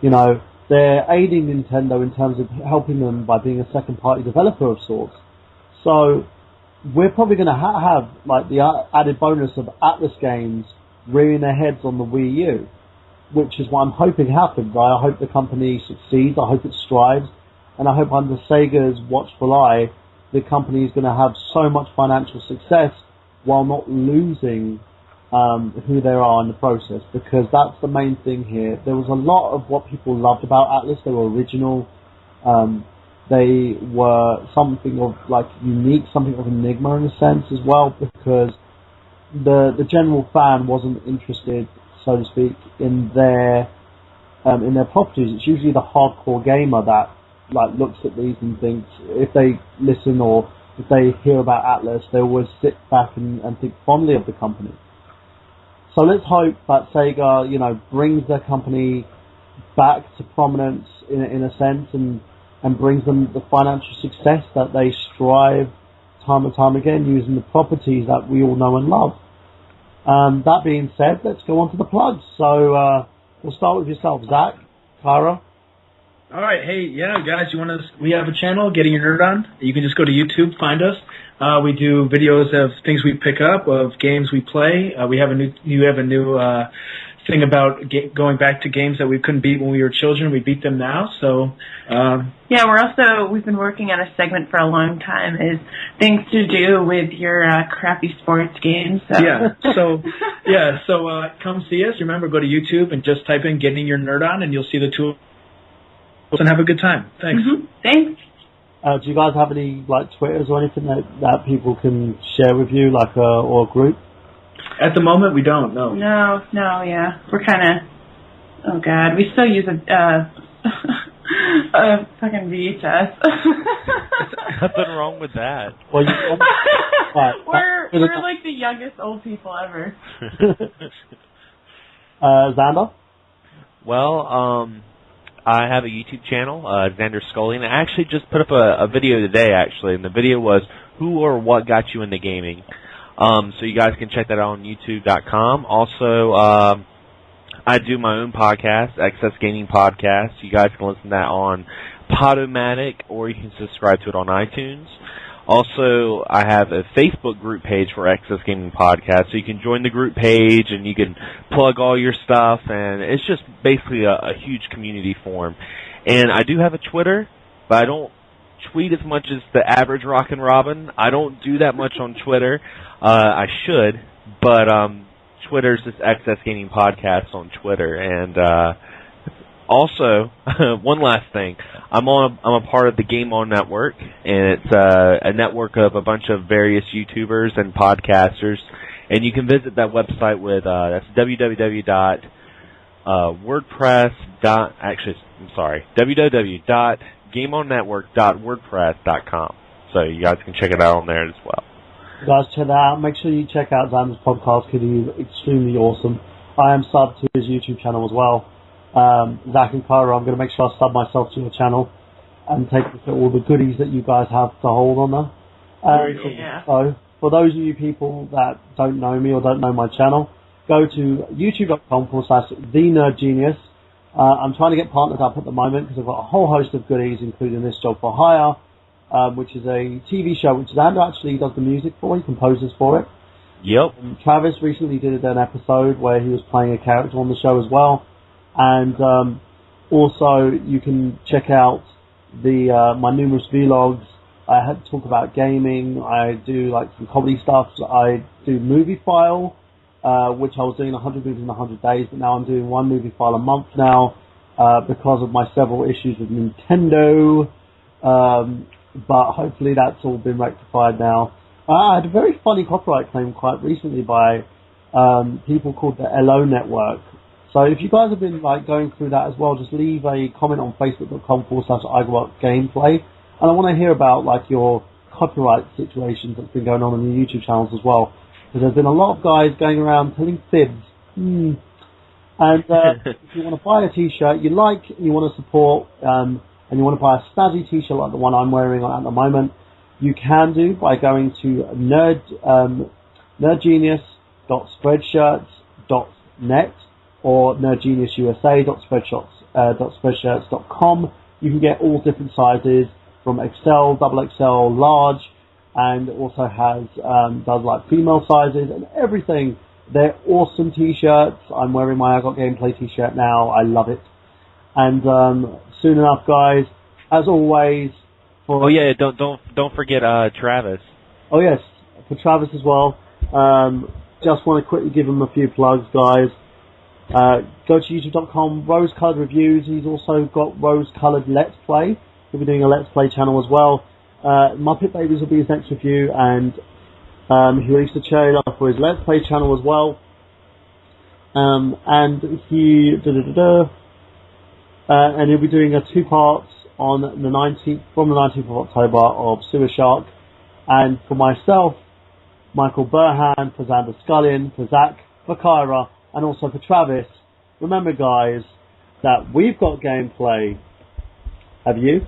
They're aiding Nintendo in terms of helping them by being a second-party developer of sorts. So we're probably going to have like the added bonus of Atlus games rearing their heads on the Wii U, which is what I'm hoping happens. I hope the company succeeds. I hope it strives, and I hope under Sega's watchful eye, the company is going to have so much financial success while not losing who they are in the process, because that's the main thing here. There was a lot of what people loved about Atlus. They were original. They were something of like unique, something of an enigma in a sense as well, because the general fan wasn't interested, so to speak, in their properties. It's usually the hardcore gamer that like looks at these and thinks, if they listen or if they hear about Atlus, they always sit back and think fondly of the company. So let's hope that Sega, brings their company back to prominence in a sense, and brings them the financial success that they strive time and time again, using the properties that we all know and love. That being said, let's go on to the plugs. So we'll start with yourself, Zach, Kyra. All right, hey, yeah, guys, we have a channel, Getting Your Nerd On. You can just go to YouTube, find us. We do videos of things we pick up, of games we play. You have a new thing about going back to games that we couldn't beat when we were children. We beat them now, so... Yeah, we've been working on a segment for a long time, is things to do with your crappy sports games. So. So come see us. Remember, go to YouTube and just type in Getting Your Nerd On, and you'll see the two and have a good time. Thanks. Mm-hmm. Thanks. Do you guys have any like Twitters or anything that people can share with you, like or a group? At the moment, we don't. No. No. Yeah, we're kind of. Oh God, we still use a fucking VHS. Nothing wrong with that. Well, we're like the youngest old people ever. Xander? Well, I have a YouTube channel, Xander Scully, and I actually just put up a video today, actually, and the video was who or what got you into gaming. So you guys can check that out on YouTube.com. Also, I do my own podcast, Excess Gaming Podcast. You guys can listen to that on Podomatic, or you can subscribe to it on iTunes. Also, I have a Facebook group page for Excess Gaming Podcast, so you can join the group page and you can plug all your stuff, and it's just basically a huge community forum. And I do have a Twitter, but I don't tweet as much as the average Rockin' Robin. I don't do that much on Twitter. I should, but Twitter's just Excess Gaming Podcast on Twitter. And also, one last thing, I'm a part of the Game On Network, and it's a network of a bunch of various YouTubers and podcasters, and you can visit that website with that's www.gameonnetwork.wordpress.com. So you guys can check it out on there as well. Guys, check that out. Make sure you check out Xander's podcast because he's extremely awesome. I am subbed to his YouTube channel as well. Zach and Kyra, I'm going to make sure I sub myself to your channel and take a look at all the goodies that you guys have to hold on there. So, for those of you people that don't know me or don't know my channel, go to youtube.com/TheNerdGenius. I'm trying to get partnered up at the moment because I've got a whole host of goodies, including this Job for Hire, which is a TV show which Xander actually does the music for. He composes for it. Yep. Travis recently did an episode where he was playing a character on the show as well. And also, you can check out my numerous vlogs. I had to talk about gaming. I do like some comedy stuff. I do Movie File, which I was doing 100 movies in 100 days, but now I'm doing one movie file a month now because of my several issues with Nintendo. But hopefully that's all been rectified now. I had a very funny copyright claim quite recently by people called the LO Network. So if you guys have been like going through that as well, just leave a comment on facebook.com/iGoTGameplay. And I want to hear about like your copyright situations that's been going on the YouTube channels as well. Because there's been a lot of guys going around telling fibs. And if you want to buy a t-shirt you like, and you want to support, and you want to buy a snazzy t-shirt like the one I'm wearing at the moment, you can do by going to nerdgenius.spreadshirts.net or nerdgeniususa.spreadshirts.com. You can get all different sizes from XL, XXL, large, and also has does like female sizes and everything. They're awesome t-shirts. I'm wearing my I Got Gameplay t-shirt now. I love it. And soon enough, guys, as always. Don't forget Travis. Oh yes, for Travis as well. Just want to quickly give him a few plugs, guys. Go to youtube.com, Rose Colored Reviews. He's also got Rose Colored Let's Play. He'll be doing a Let's Play channel as well. Muppet Babies will be his next review, and he released a trailer for his Let's Play channel as well. And he and he'll be doing 2 parts on the 19th, from the 19th of October, of Sewer Shark. And for myself, Michael Burhan, for Xander Scullion, for Zach, for Kyra, and also for Travis. Remember, guys, that we've got gameplay. Have you?